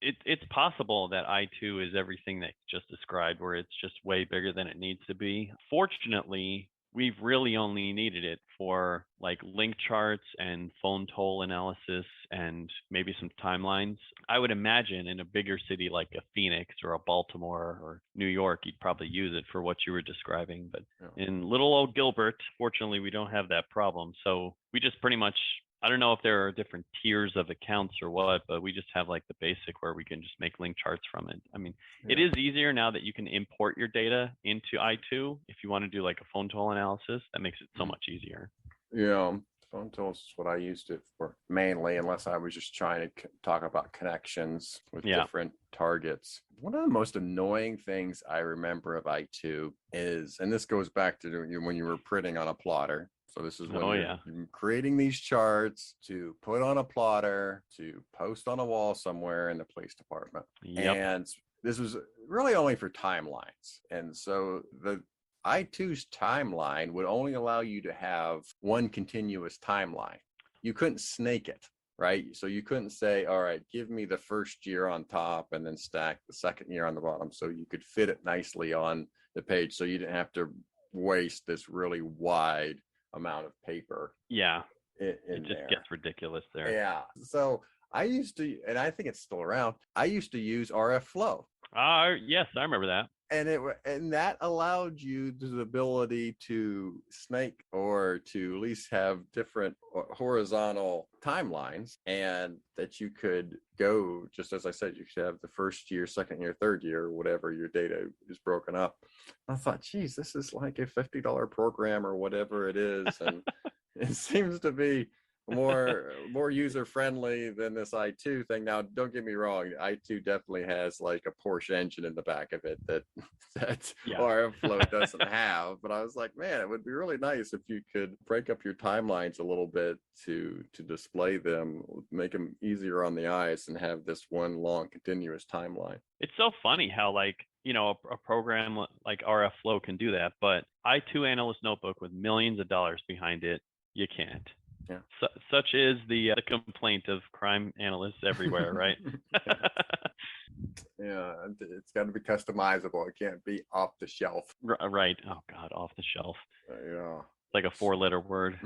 it's possible that I2 is everything that just described, where it's just way bigger than it needs to be. Fortunately, we've really only needed it for like link charts and phone toll analysis and maybe some timelines. I would imagine in a bigger city like a Phoenix or a Baltimore or New York, you'd probably use it for what you were describing. But in little old Gilbert, fortunately, we don't have that problem. So we just pretty much, I don't know if there are different tiers of accounts or what, but we just have like the basic where we can just make link charts from it. I mean, it is easier now that you can import your data into I2 if you want to do like a phone toll analysis. That makes it so much easier. Yeah, phone tolls is what I used it for mainly, unless I was just trying to talk about connections with different targets. One of the most annoying things I remember of I2 is, and this goes back to when you were printing on a plotter. So this is when you're creating these charts to put on a plotter, to post on a wall somewhere in the police department. Yep. And this was really only for timelines. And so the I2's timeline would only allow you to have one continuous timeline. You couldn't snake it, right? So you couldn't say, all right, give me the first year on top and then stack the second year on the bottom. So you could fit it nicely on the page. So you didn't have to waste this really wide amount of paper. Yeah. It just gets ridiculous there. Yeah. So I used to, and I think it's still around, I used to use RF Flow. Yes, I remember that. And that allowed you the ability to snake, or to at least have different horizontal timelines, and that you could go, just as I said, you could have the first year, second year, third year, whatever your data is broken up. I thought, geez, this is like a $50 program or whatever it is. And it seems to be more user friendly than this I2 thing. Now, don't get me wrong, I2 definitely has like a Porsche engine in the back of it that RF Flow doesn't have. But I was like, man, it would be really nice if you could break up your timelines a little bit to display them, make them easier on the eyes, and have this one long continuous timeline. It's so funny how a program like RF Flow can do that, but I2 Analyst Notebook with millions of dollars behind it, you can't. Yeah. Such is the complaint of crime analysts everywhere, right? Yeah, it's got to be customizable. It can't be off the shelf. Right. Oh God, off the shelf. Yeah. It's like a 4-letter word.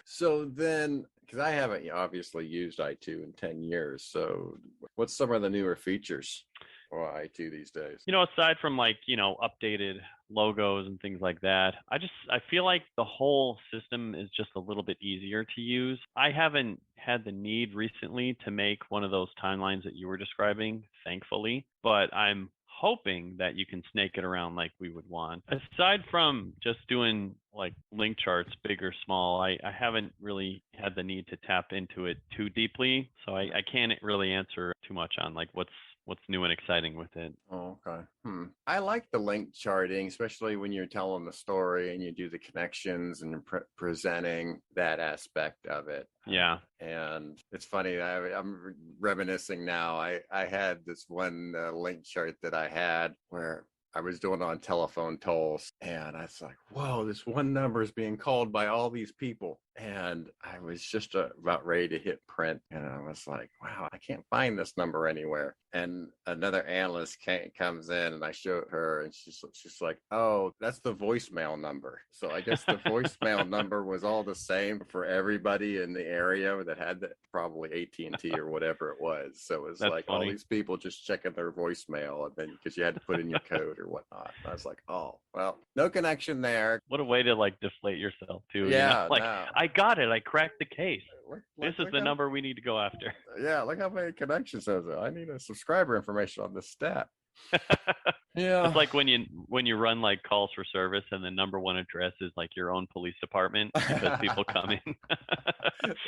So then, because I haven't obviously used I2 in 10 years, so what's some of the newer features for I2 these days? Aside from updated logos and things like that, I feel like the whole system is just a little bit easier to use. I haven't had the need recently to make one of those timelines that you were describing, thankfully, but I'm hoping that you can snake it around like we would want. Aside from just doing like link charts, big or small, I haven't really had the need to tap into it too deeply. So I can't really answer too much on like what's new and exciting with it. Oh, okay. I like the link charting, especially when you're telling the story and you do the connections and presenting that aspect of it. Yeah. And it's funny, I'm reminiscing now. I had this one link chart that I had where I was doing it on telephone tolls, and I was like, whoa, this one number is being called by all these people. And I was just about ready to hit print. And I was like, wow, I can't find this number anywhere. And another analyst comes in, and I showed her, and she's like, oh, that's the voicemail number. So I guess the voicemail number was all the same for everybody in the area that had that, probably AT&T or whatever it was. So it was That's like funny. all these people just checking their voicemail, and then because you had to put in your code or whatnot. And I was like, oh, well, no connection there. What a way to like deflate yourself too. Yeah, Like no. I got it. I cracked the case. This is Look the how- number we need to go after. Yeah, look how many connections there's. I need a subscriber information on this stat. Yeah. It's like when you run like calls for service and the number one address is like your own police department because people come in.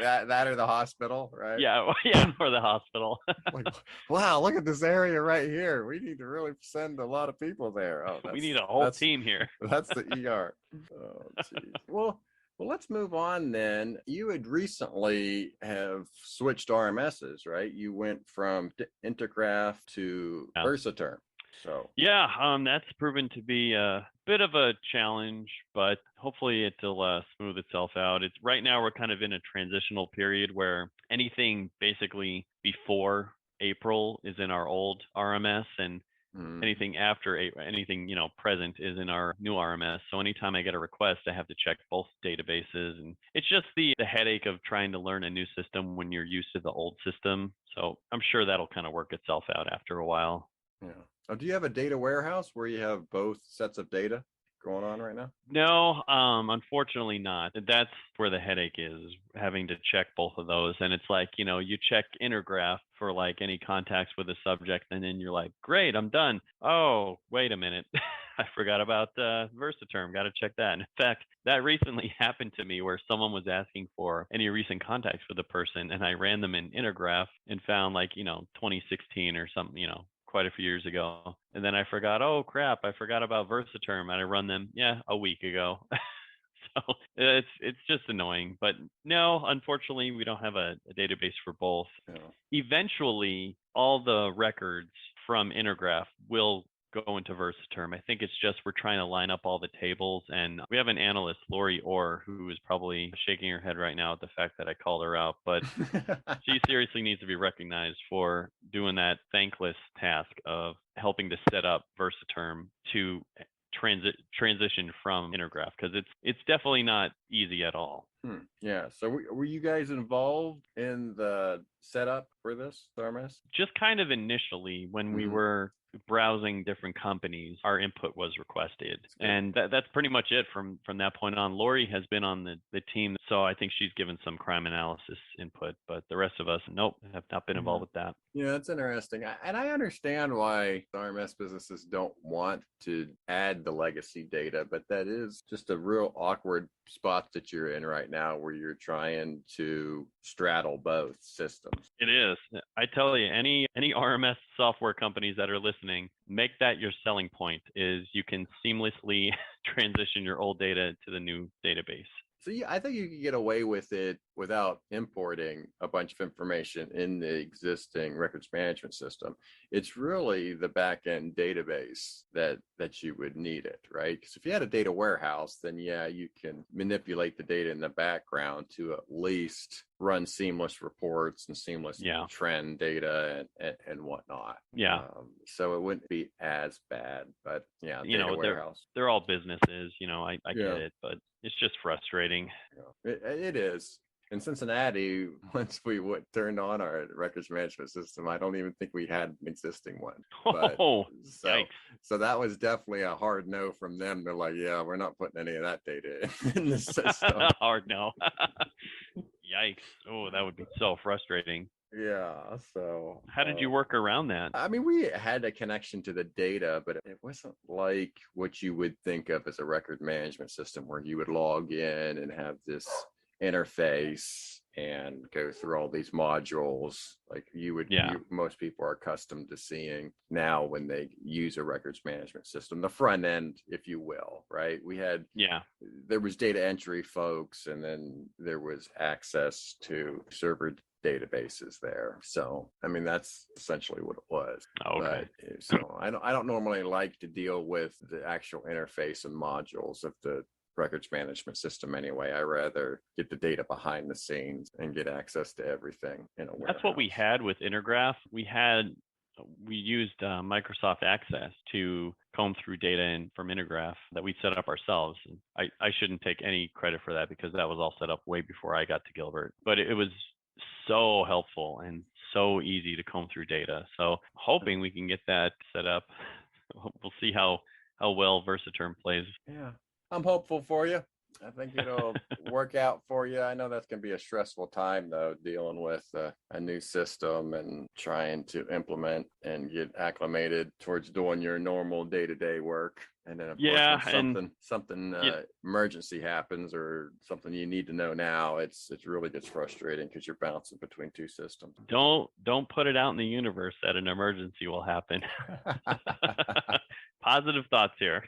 that or the hospital, right? Yeah, or the hospital. Like, wow, look at this area right here. We need to really send a lot of people there. Oh, We need a whole team here. That's the ER. Oh, geez. Well, let's move on then. You had recently have switched RMSs, right? You went from Intergraph to Yeah. Versaterm. So Yeah, that's proven to be a bit of a challenge, but hopefully it'll smooth itself out. It's right now we're kind of in a transitional period where anything basically before April is in our old RMS, and anything after anything present is in our new RMS. So anytime I get a request, I have to check both databases, and it's just the headache of trying to learn a new system when you're used to the old system. So I'm sure that'll kind of work itself out after a while. yeah. Oh, do you have a data warehouse where you have both sets of data going on right now? No, unfortunately not. That's where the headache is having to check both of those. And it's like, you check Intergraph for like any contacts with a subject, and then you're like, great, I'm done. Oh, wait a minute. I forgot about Versaterm. Got to check that. And in fact, that recently happened to me where someone was asking for any recent contacts with the person, and I ran them in Intergraph and found like, 2016 or something, quite a few years ago. And then I forgot, oh crap, I forgot about Versaterm, and I run them, a week ago. So it's just annoying. But no, unfortunately, we don't have a database for both. Yeah. Eventually, all the records from Intergraph will go into Versaterm. I think it's just we're trying to line up all the tables, and we have an analyst, Lori Orr, who is probably shaking her head right now at the fact that I called her out, but she seriously needs to be recognized for doing that thankless task of helping to set up Versaterm to transition from Intergraph, because it's definitely not easy at all. Yeah. So were you guys involved in the setup for this RMS? Just kind of initially when we were browsing different companies, our input was requested, and that's pretty much it from that point on. Lori has been on the team, so I think she's given some crime analysis input, but the rest of us, nope, have not been involved with that. Yeah, that's interesting. And I understand why RMS businesses don't want to add the legacy data, but that is just a real awkward spot that you're in right now where you're trying to straddle both systems. It is. I tell you, any RMS software companies that are listening, make that your selling point, is you can seamlessly transition your old data to the new database. So yeah, I think you can get away with it without importing a bunch of information in the existing records management system. It's really the back-end database that you would need it, right? Because if you had a data warehouse, then yeah, you can manipulate the data in the background to at least run seamless reports and seamless trend data and whatnot. Yeah. So it wouldn't be as bad, but yeah, data warehouse. They're all businesses, I get it, but it's just frustrating. It is. In Cincinnati, once we turned on our records management system, I don't even think we had an existing one. But, so that was definitely a hard no from them. They're like, yeah, we're not putting any of that data in the system. Hard no. Yikes. Oh, that would be so frustrating. Yeah. So how did you work around that? I mean, we had a connection to the data, but it wasn't like what you would think of as a record management system where you would log in and have this interface and go through all these modules like most people are accustomed to seeing now when they use a records management system, the front end, if you will, right? We had there was data entry folks, and then there was access to server databases there. So, I mean, that's essentially what it was. Okay. But, so I don't normally like to deal with the actual interface and modules of the records management system anyway. I rather get the data behind the scenes and get access to everything in a warehouse. That's what we had with Intergraph. We used Microsoft Access to comb through data from Intergraph that we set up ourselves. I shouldn't take any credit for that because that was all set up way before I got to Gilbert. But it was so helpful and so easy to comb through data. So hoping we can get that set up. We'll see how well Versaterm plays. Yeah, I'm hopeful for you. I think it'll work out for you. I know that's going to be a stressful time, though, dealing with a new system and trying to implement and get acclimated towards doing your normal day-to-day work. And then, of course, when something emergency happens or something you need to know now, it really gets frustrating because you're bouncing between two systems. Don't put it out in the universe that an emergency will happen. Positive thoughts here.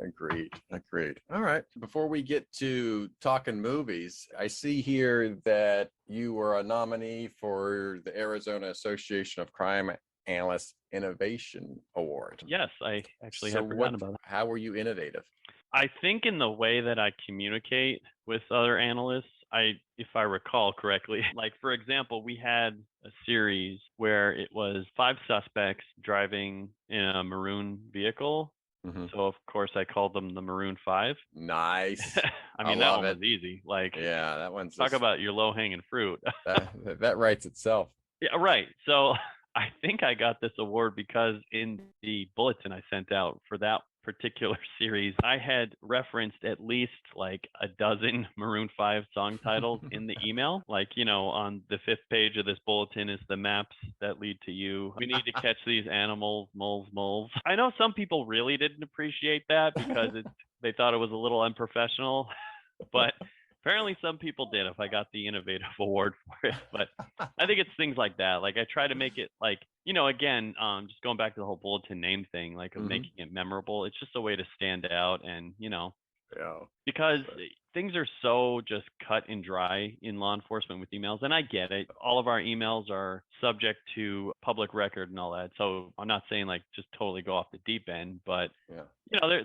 Agreed. All right. Before we get to talking movies, I see here that you were a nominee for the Arizona Association of Crime Analysts Innovation Award. Yes, I actually have forgotten about it. How were you innovative? I think in the way that I communicate with other analysts, if I recall correctly, like for example, we had a series where it was 5 suspects driving in a maroon vehicle. Mm-hmm. So of course I called them the Maroon 5. Nice. I mean, that one was easy. Like, yeah, that one's talk about your low hanging fruit. that writes itself. Yeah, right. So I think I got this award because in the bulletin I sent out for that particular series, I had referenced at least like a dozen Maroon 5 song titles in the email. Like, on the 5th page of this bulletin is the maps that lead to you. We need to catch these animals, moles. I know some people really didn't appreciate that because they thought it was a little unprofessional, but apparently some people did if I got the innovative award for it. But I think it's things like that. Like I try to make it like, again, just going back to the whole bulletin name thing, like of making it memorable. It's just a way to stand out and, because things are so just cut and dry in law enforcement with emails. And I get it. All of our emails are subject to public record and all that. So I'm not saying like just totally go off the deep end, but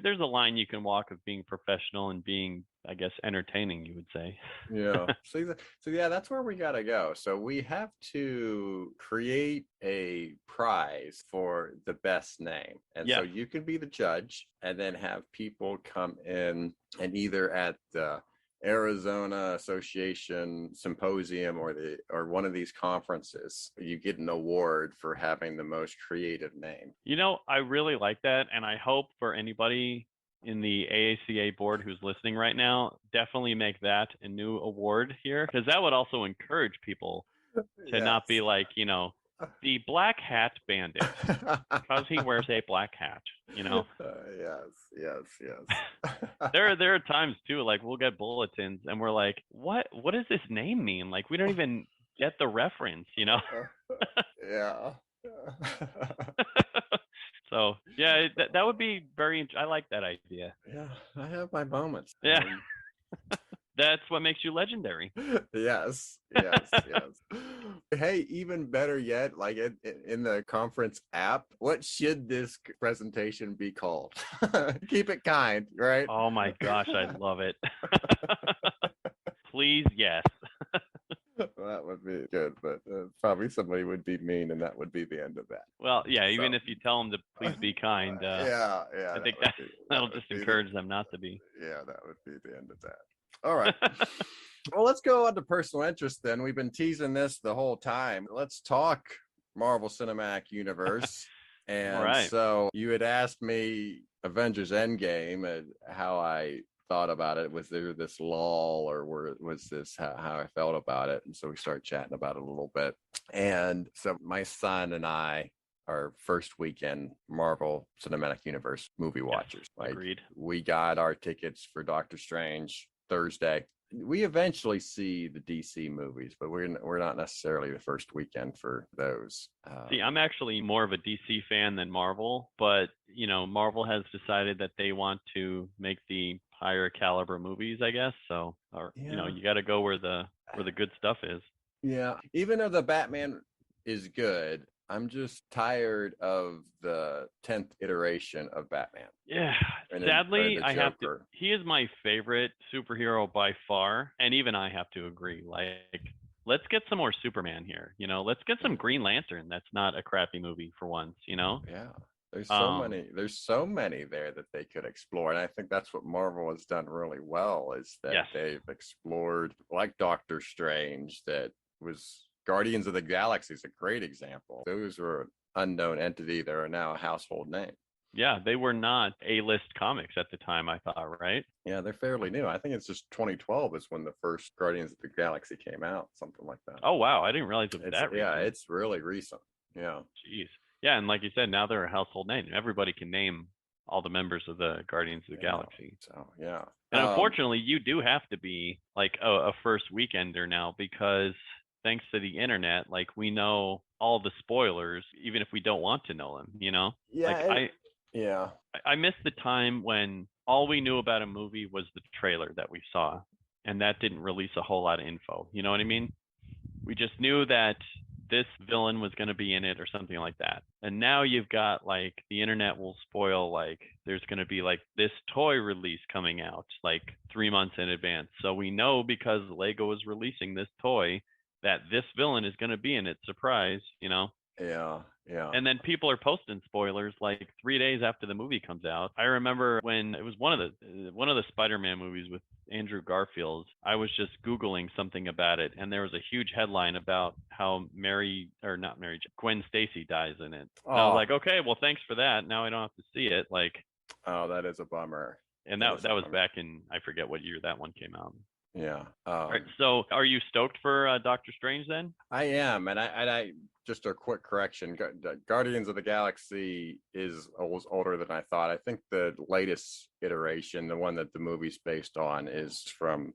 there's a line you can walk of being professional and being, I guess, entertaining, you would say. Yeah. So that's where we got to go. So we have to create a prize for the best name. And so you can be the judge and then have people come in and either at the Arizona Association Symposium or one of these conferences, you get an award for having the most creative name. I really like that. And I hope for anybody in the AACA board who's listening right now, definitely make that a new award here, because that would also encourage people to not be like, the Black Hat Bandit, because he wears a black hat, Yes. There are times too, like we'll get bulletins and we're like, what does this name mean? Like we don't even get the reference, Yeah. So yeah, that would be I like that idea. Yeah, I have my moments. Yeah. That's what makes you legendary. Yes. Hey, even better yet, like in the conference app, what should this presentation be called? Keep it kind, right? Oh my gosh, I love it. Please, yes. That would be good, but probably somebody would be mean, and that would be the end of that. Well, yeah, even if you tell them to please be kind, yeah, I think that'll just encourage them not to be. Yeah, that would be the end of that. All right. Well, let's go on to personal interest then. We've been teasing this the whole time. Let's talk Marvel Cinematic Universe. And so you had asked me Avengers Endgame and how I thought about it. Was there this lull or was this how I felt about it? And so we started chatting about it a little bit. And so my son and I are first weekend Marvel Cinematic Universe movie watchers. Agreed. We got our tickets for Doctor Strange Thursday. We eventually see the DC movies, but we're not necessarily the first weekend for those. See, I'm actually more of a DC fan than Marvel, but Marvel has decided that they want to make the higher caliber movies, I guess. So, or you got to go where the good stuff is. Yeah, even though the Batman is good, I'm just tired of the 10th iteration of Batman. Yeah, sadly, I have to. He is my favorite superhero by far, and even I have to agree. Like, let's get some more Superman here. Let's get some Green Lantern. That's not a crappy movie for once. Yeah. There's so many there that they could explore. And I think that's what Marvel has done really well, is that they've explored, like Doctor Strange, that was Guardians of the Galaxy is a great example. Those were an unknown entity that are now a household name. Yeah, they were not A-list comics at the time, I thought, right? Yeah, they're fairly new. I think it's just 2012 is when the first Guardians of the Galaxy came out, something like that. Oh, wow. I didn't realize it was that recent. Yeah, it's really recent. Yeah. Jeez. Yeah, and like you said, now they're a household name. Everybody can name all the members of the Guardians of the Galaxy. So, yeah. And unfortunately, you do have to be like a first weekender now, because thanks to the internet, like, we know all the spoilers, even if we don't want to know them, Yeah. I miss the time when all we knew about a movie was the trailer that we saw, and that didn't release a whole lot of info. You know what I mean? We just knew that this villain was going to be in it or something like that. And now you've got, like, the internet will spoil, like, there's going to be like this toy release coming out like 3 months in advance. So we know because Lego is releasing this toy that this villain is going to be in it. Surprise, Yeah. And then people are posting spoilers like 3 days after the movie comes out. I remember when it was one of the Spider-Man movies with Andrew Garfield. I was just Googling something about it, and there was a huge headline about how Gwen Stacy dies in it. And I was like, okay, well, thanks for that. Now I don't have to see it. Like, oh, that is a bummer. And that was back in, I forget what year that one came out. Yeah. All right, so are you stoked for Doctor Strange then? I am, and I just a quick correction. Guardians of the Galaxy is older than I thought. I think the latest iteration, the one that the movie's based on, is from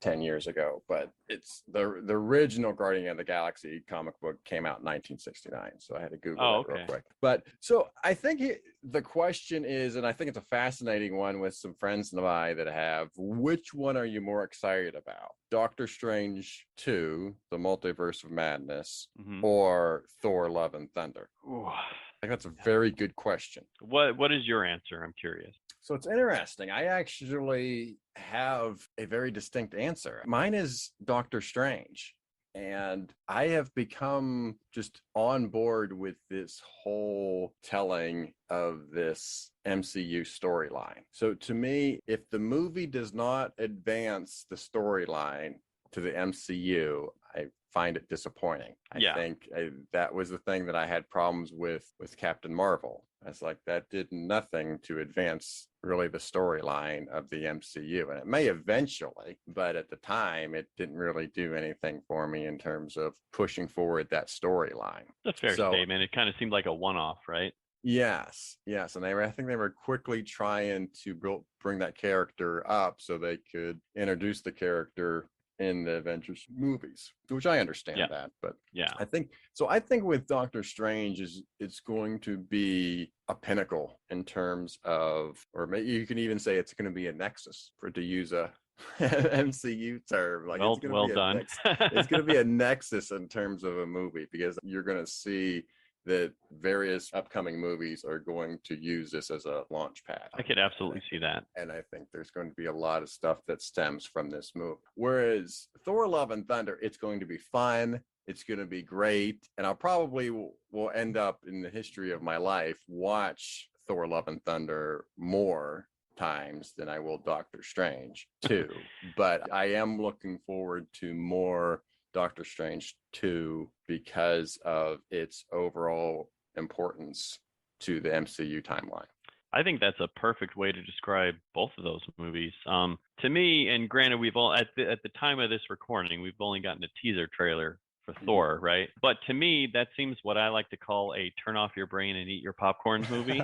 10 years ago, but it's the original Guardian of the Galaxy comic book came out in 1969, so I had to Google it real quick. But so I think the question is, and I think it's a fascinating one with some friends and I that have, which one are you more excited about? Doctor Strange 2, The Multiverse of Madness, or Thor Love and Thunder? Ooh. I think that's a very good question. What is your answer? I'm curious. So it's interesting. I actually have a very distinct answer. Mine is Doctor Strange. And I have become just on board with this whole telling of this MCU storyline. So to me, if the movie does not advance the storyline to the MCU, I find it disappointing. I think that was the thing that I had problems with Captain Marvel. I was like, that did nothing to advance really the storyline of the MCU. And it may eventually, but at the time, it didn't really do anything for me in terms of pushing forward that storyline. That's a fair statement. It kind of seemed like a one-off, right? Yes. And I think they were quickly trying to bring that character up so they could introduce the character in the Avengers movies, which I understand that, but I think with Doctor Strange it's going to be a pinnacle in terms of, or maybe you can even say it's going to be a nexus, to use a MCU term. Like, it's going to be a nexus in terms of a movie, because you're going to see that various upcoming movies are going to use this as a launch pad. I could absolutely see that. And I think there's going to be a lot of stuff that stems from this movie. Whereas Thor Love and Thunder, it's going to be fun. It's going to be great. And I'll probably will end up in the history of my life, watch Thor Love and Thunder more times than I will Doctor Strange 2. But I am looking forward to more Doctor Strange 2 because of its overall importance to the MCU timeline. I think that's a perfect way to describe both of those movies. To me, and granted, we've all at the time of this recording, we've only gotten a teaser trailer for Thor, right? But to me, that seems what I like to call a turn off your brain and eat your popcorn movie,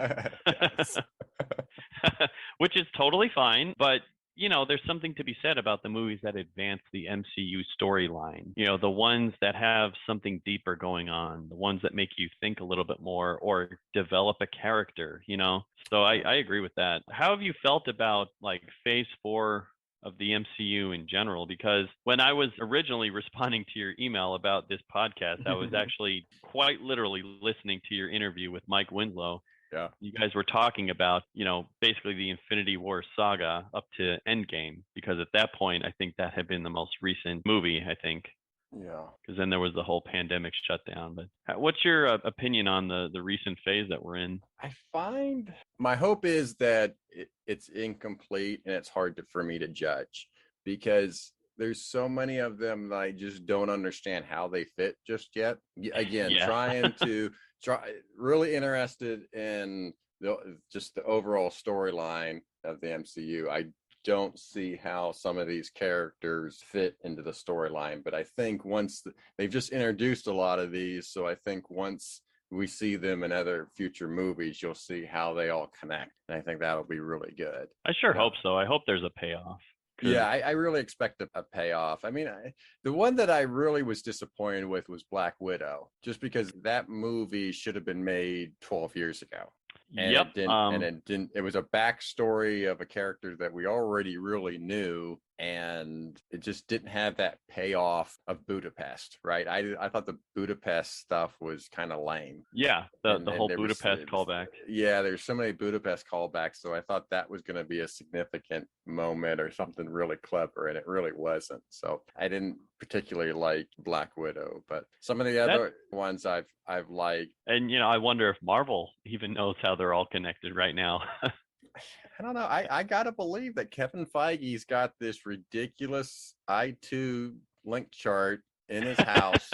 which is totally fine. But there's something to be said about the movies that advance the MCU storyline. The ones that have something deeper going on, the ones that make you think a little bit more or develop a character, So I agree with that. How have you felt about like phase 4 of the MCU in general? Because when I was originally responding to your email about this podcast, I was actually quite literally listening to your interview with Mike Winslow. Yeah. You guys were talking about, basically the Infinity War saga up to Endgame, because at that point, I think that had been the most recent movie, I think. Yeah. Because then there was the whole pandemic shutdown. But what's your opinion on the recent phase that we're in? I find my hope is that it's incomplete and it's hard for me to judge, because there's so many of them that I just don't understand how they fit just yet. Again, really interested in just the overall storyline of the MCU. I don't see how some of these characters fit into the storyline, but I think once they've just introduced a lot of these, so I think once we see them in other future movies, you'll see how they all connect, and I think that'll be really good. I sure hope so. I hope there's a payoff. Yeah, I really expect a payoff. I mean, the one that I really was disappointed with was Black Widow, just because that movie should have been made 12 years ago. And yep. It didn't. It was a backstory of a character that we already really knew, and it just didn't have that payoff of Budapest, right? I thought the Budapest stuff was kind of lame. Yeah, the whole Budapest callback. Yeah, there's so many Budapest callbacks, so I thought that was going to be a significant moment or something really clever, and it really wasn't. So I didn't particularly like Black Widow, but some of the other ones I've liked. And I wonder if Marvel even knows how they're all connected right now. I don't know. I gotta believe that Kevin Feige's got this ridiculous I2 link chart in his house.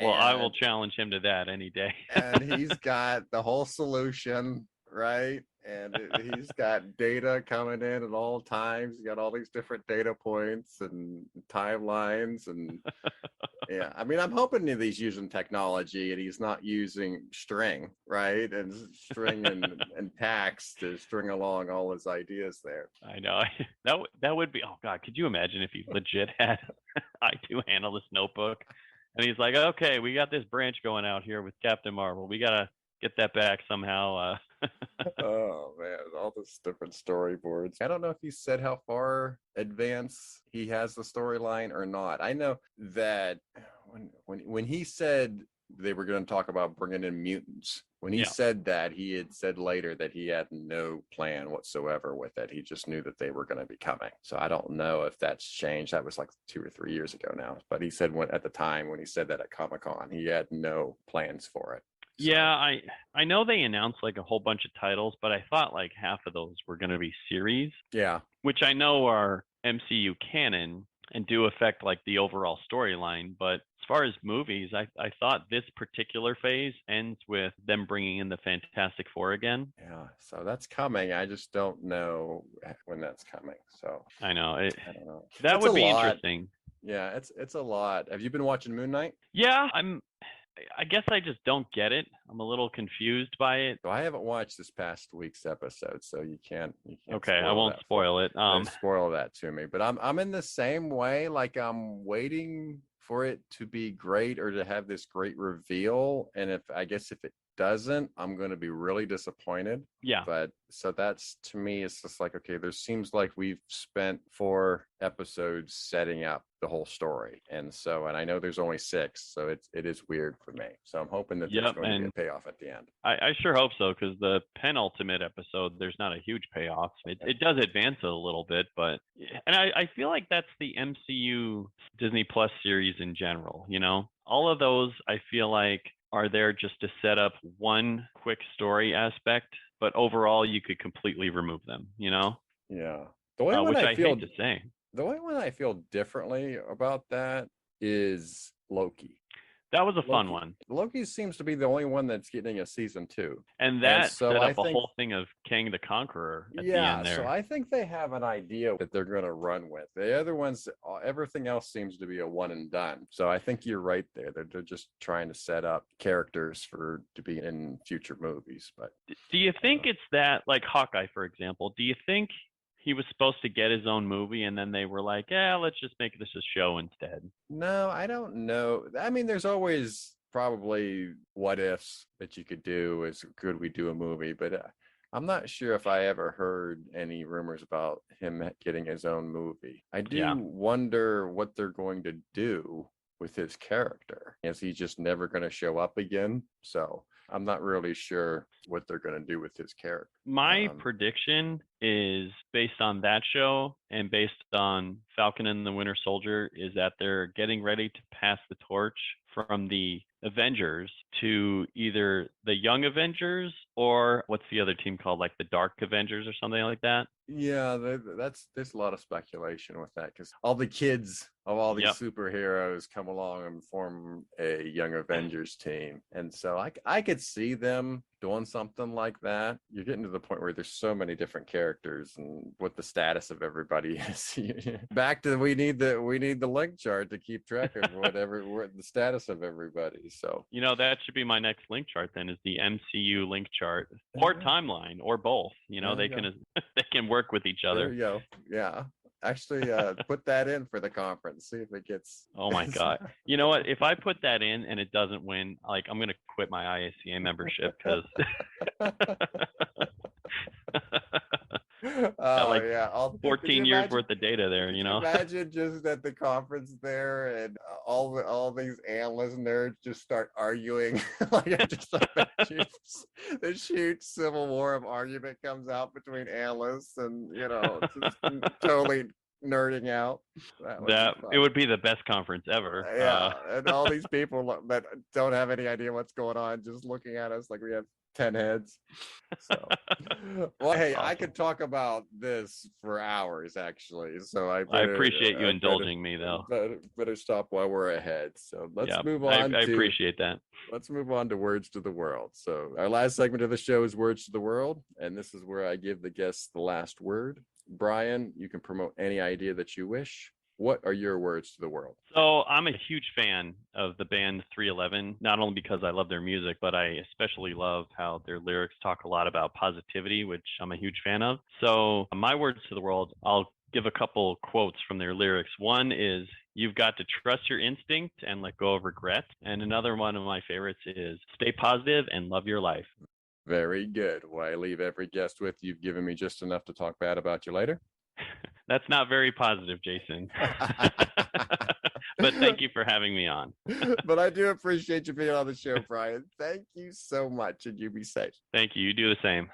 Well, I will challenge him to that any day. And he's got the whole solution, right? And he's got data coming in at all times. He's got all these different data points and timelines, and yeah. I mean, I'm hoping that he's using technology and he's not using string, right? And string and tax to string along all his ideas there. I know. That would be, oh God, could you imagine if he legit had I2 analyst notebook and he's like, okay, we got this branch going out here with Captain Marvel. We got to get that back somehow. Oh man, all those different storyboards. I don't know if he said how far advanced he has the storyline or not. I know that when he said they were going to talk about bringing in mutants, when he said that, he had said later that he had no plan whatsoever with it. He just knew that they were going to be coming. So I don't know if that's changed. That was like 2 or 3 years ago now. But he said at the time when he said that at Comic-Con, he had no plans for it. So. Yeah, I know they announced like a whole bunch of titles, but I thought like half of those were going to be series. Yeah. Which I know are MCU canon and do affect like the overall storyline. But as far as movies, I thought this particular phase ends with them bringing in the Fantastic Four again. Yeah, so that's coming. I just don't know when that's coming. So I know. I don't know. That would be interesting. Yeah, it's a lot. Have you been watching Moon Knight? Yeah, I guess I just don't get it. I'm a little confused by it. So I haven't watched this past week's episode, so you can't. Okay, I won't spoil it. Spoil that to me. But I'm in the same way. Like I'm waiting for it to be great or to have this great reveal. And if it doesn't, I'm going to be really disappointed. Yeah. But so that's, to me, it's just like, okay, there seems like we've spent 4 episodes setting up the whole story. And I know there's only 6, so it is weird for me. So I'm hoping that there's going to be a payoff at the end. I sure hope so, because the penultimate episode, there's not a huge payoff. It does advance it a little bit, but I feel like that's the MCU Disney Plus series in general, all of those I feel like are there just to set up one quick story aspect, but overall you could completely remove them, Yeah. The way which I hate to say. The only one I feel differently about that is Loki. That was a fun one. Loki seems to be the only one that's getting a season 2. And that set up a whole thing of Kang the Conqueror at the end there. So I think they have an idea that they're going to run with. The other ones, everything else seems to be a one and done. So I think you're right there. They're just trying to set up characters to be in future movies. But do you think it's that, like Hawkeye, for example, do you think he was supposed to get his own movie, and then they were like, yeah, let's just make this a show instead. No, I don't know. I mean, there's always probably what ifs that you could do. Is could we do a movie? But I'm not sure if I ever heard any rumors about him getting his own movie. I do wonder what they're going to do with his character. Is he just never going to show up again? So I'm not really sure what they're going to do with his character. My prediction is based on that show and based on Falcon and the Winter Soldier is that they're getting ready to pass the torch from the Avengers to either the Young Avengers or what's the other team called, like the Dark Avengers or something like that. Yeah, there's a lot of speculation with that because all the kids of all these superheroes come along and form a Young Avengers team, and so I could see them doing something like that. You're getting to the point where there's so many different characters and what the status of everybody is. Back to we need the link chart to keep track of what the status of everybody. So that should be my next link chart. Then is the MCU link chart or timeline or both. They can work with each other. There you go. Yeah. Actually, put that in for the conference. See if it gets. Oh my God! You know what? If I put that in and it doesn't win, I'm gonna quit my AACA membership because. 14 years worth of data there. Imagine just at the conference there, and all these analyst nerds just start arguing. This huge civil war of argument comes out between analysts, and just totally nerding out. It would be the best conference ever. And all these people that don't have any idea what's going on, just looking at us like we have 10 heads. So, well, hey, awesome. I could talk about this for hours, actually. So I appreciate you indulging me, though. Better stop while we're ahead. So let's move on. I appreciate that. Let's move on to Words to the World. So our last segment of the show is Words to the World, and this is where I give the guests the last word. Brian, you can promote any idea that you wish. What are your words to the world? So I'm a huge fan of the band 311, not only because I love their music, but I especially love how their lyrics talk a lot about positivity, which I'm a huge fan of. So my words to the world, I'll give a couple quotes from their lyrics. One is, you've got to trust your instinct and let go of regret. And another one of my favorites is, stay positive and love your life. Very good. Well, I leave every guest with, you've given me just enough to talk bad about you later. That's not very positive, Jason. But thank you for having me on. But I do appreciate you being on the show, Brian. Thank you so much, and you be safe. Thank you. You do the same.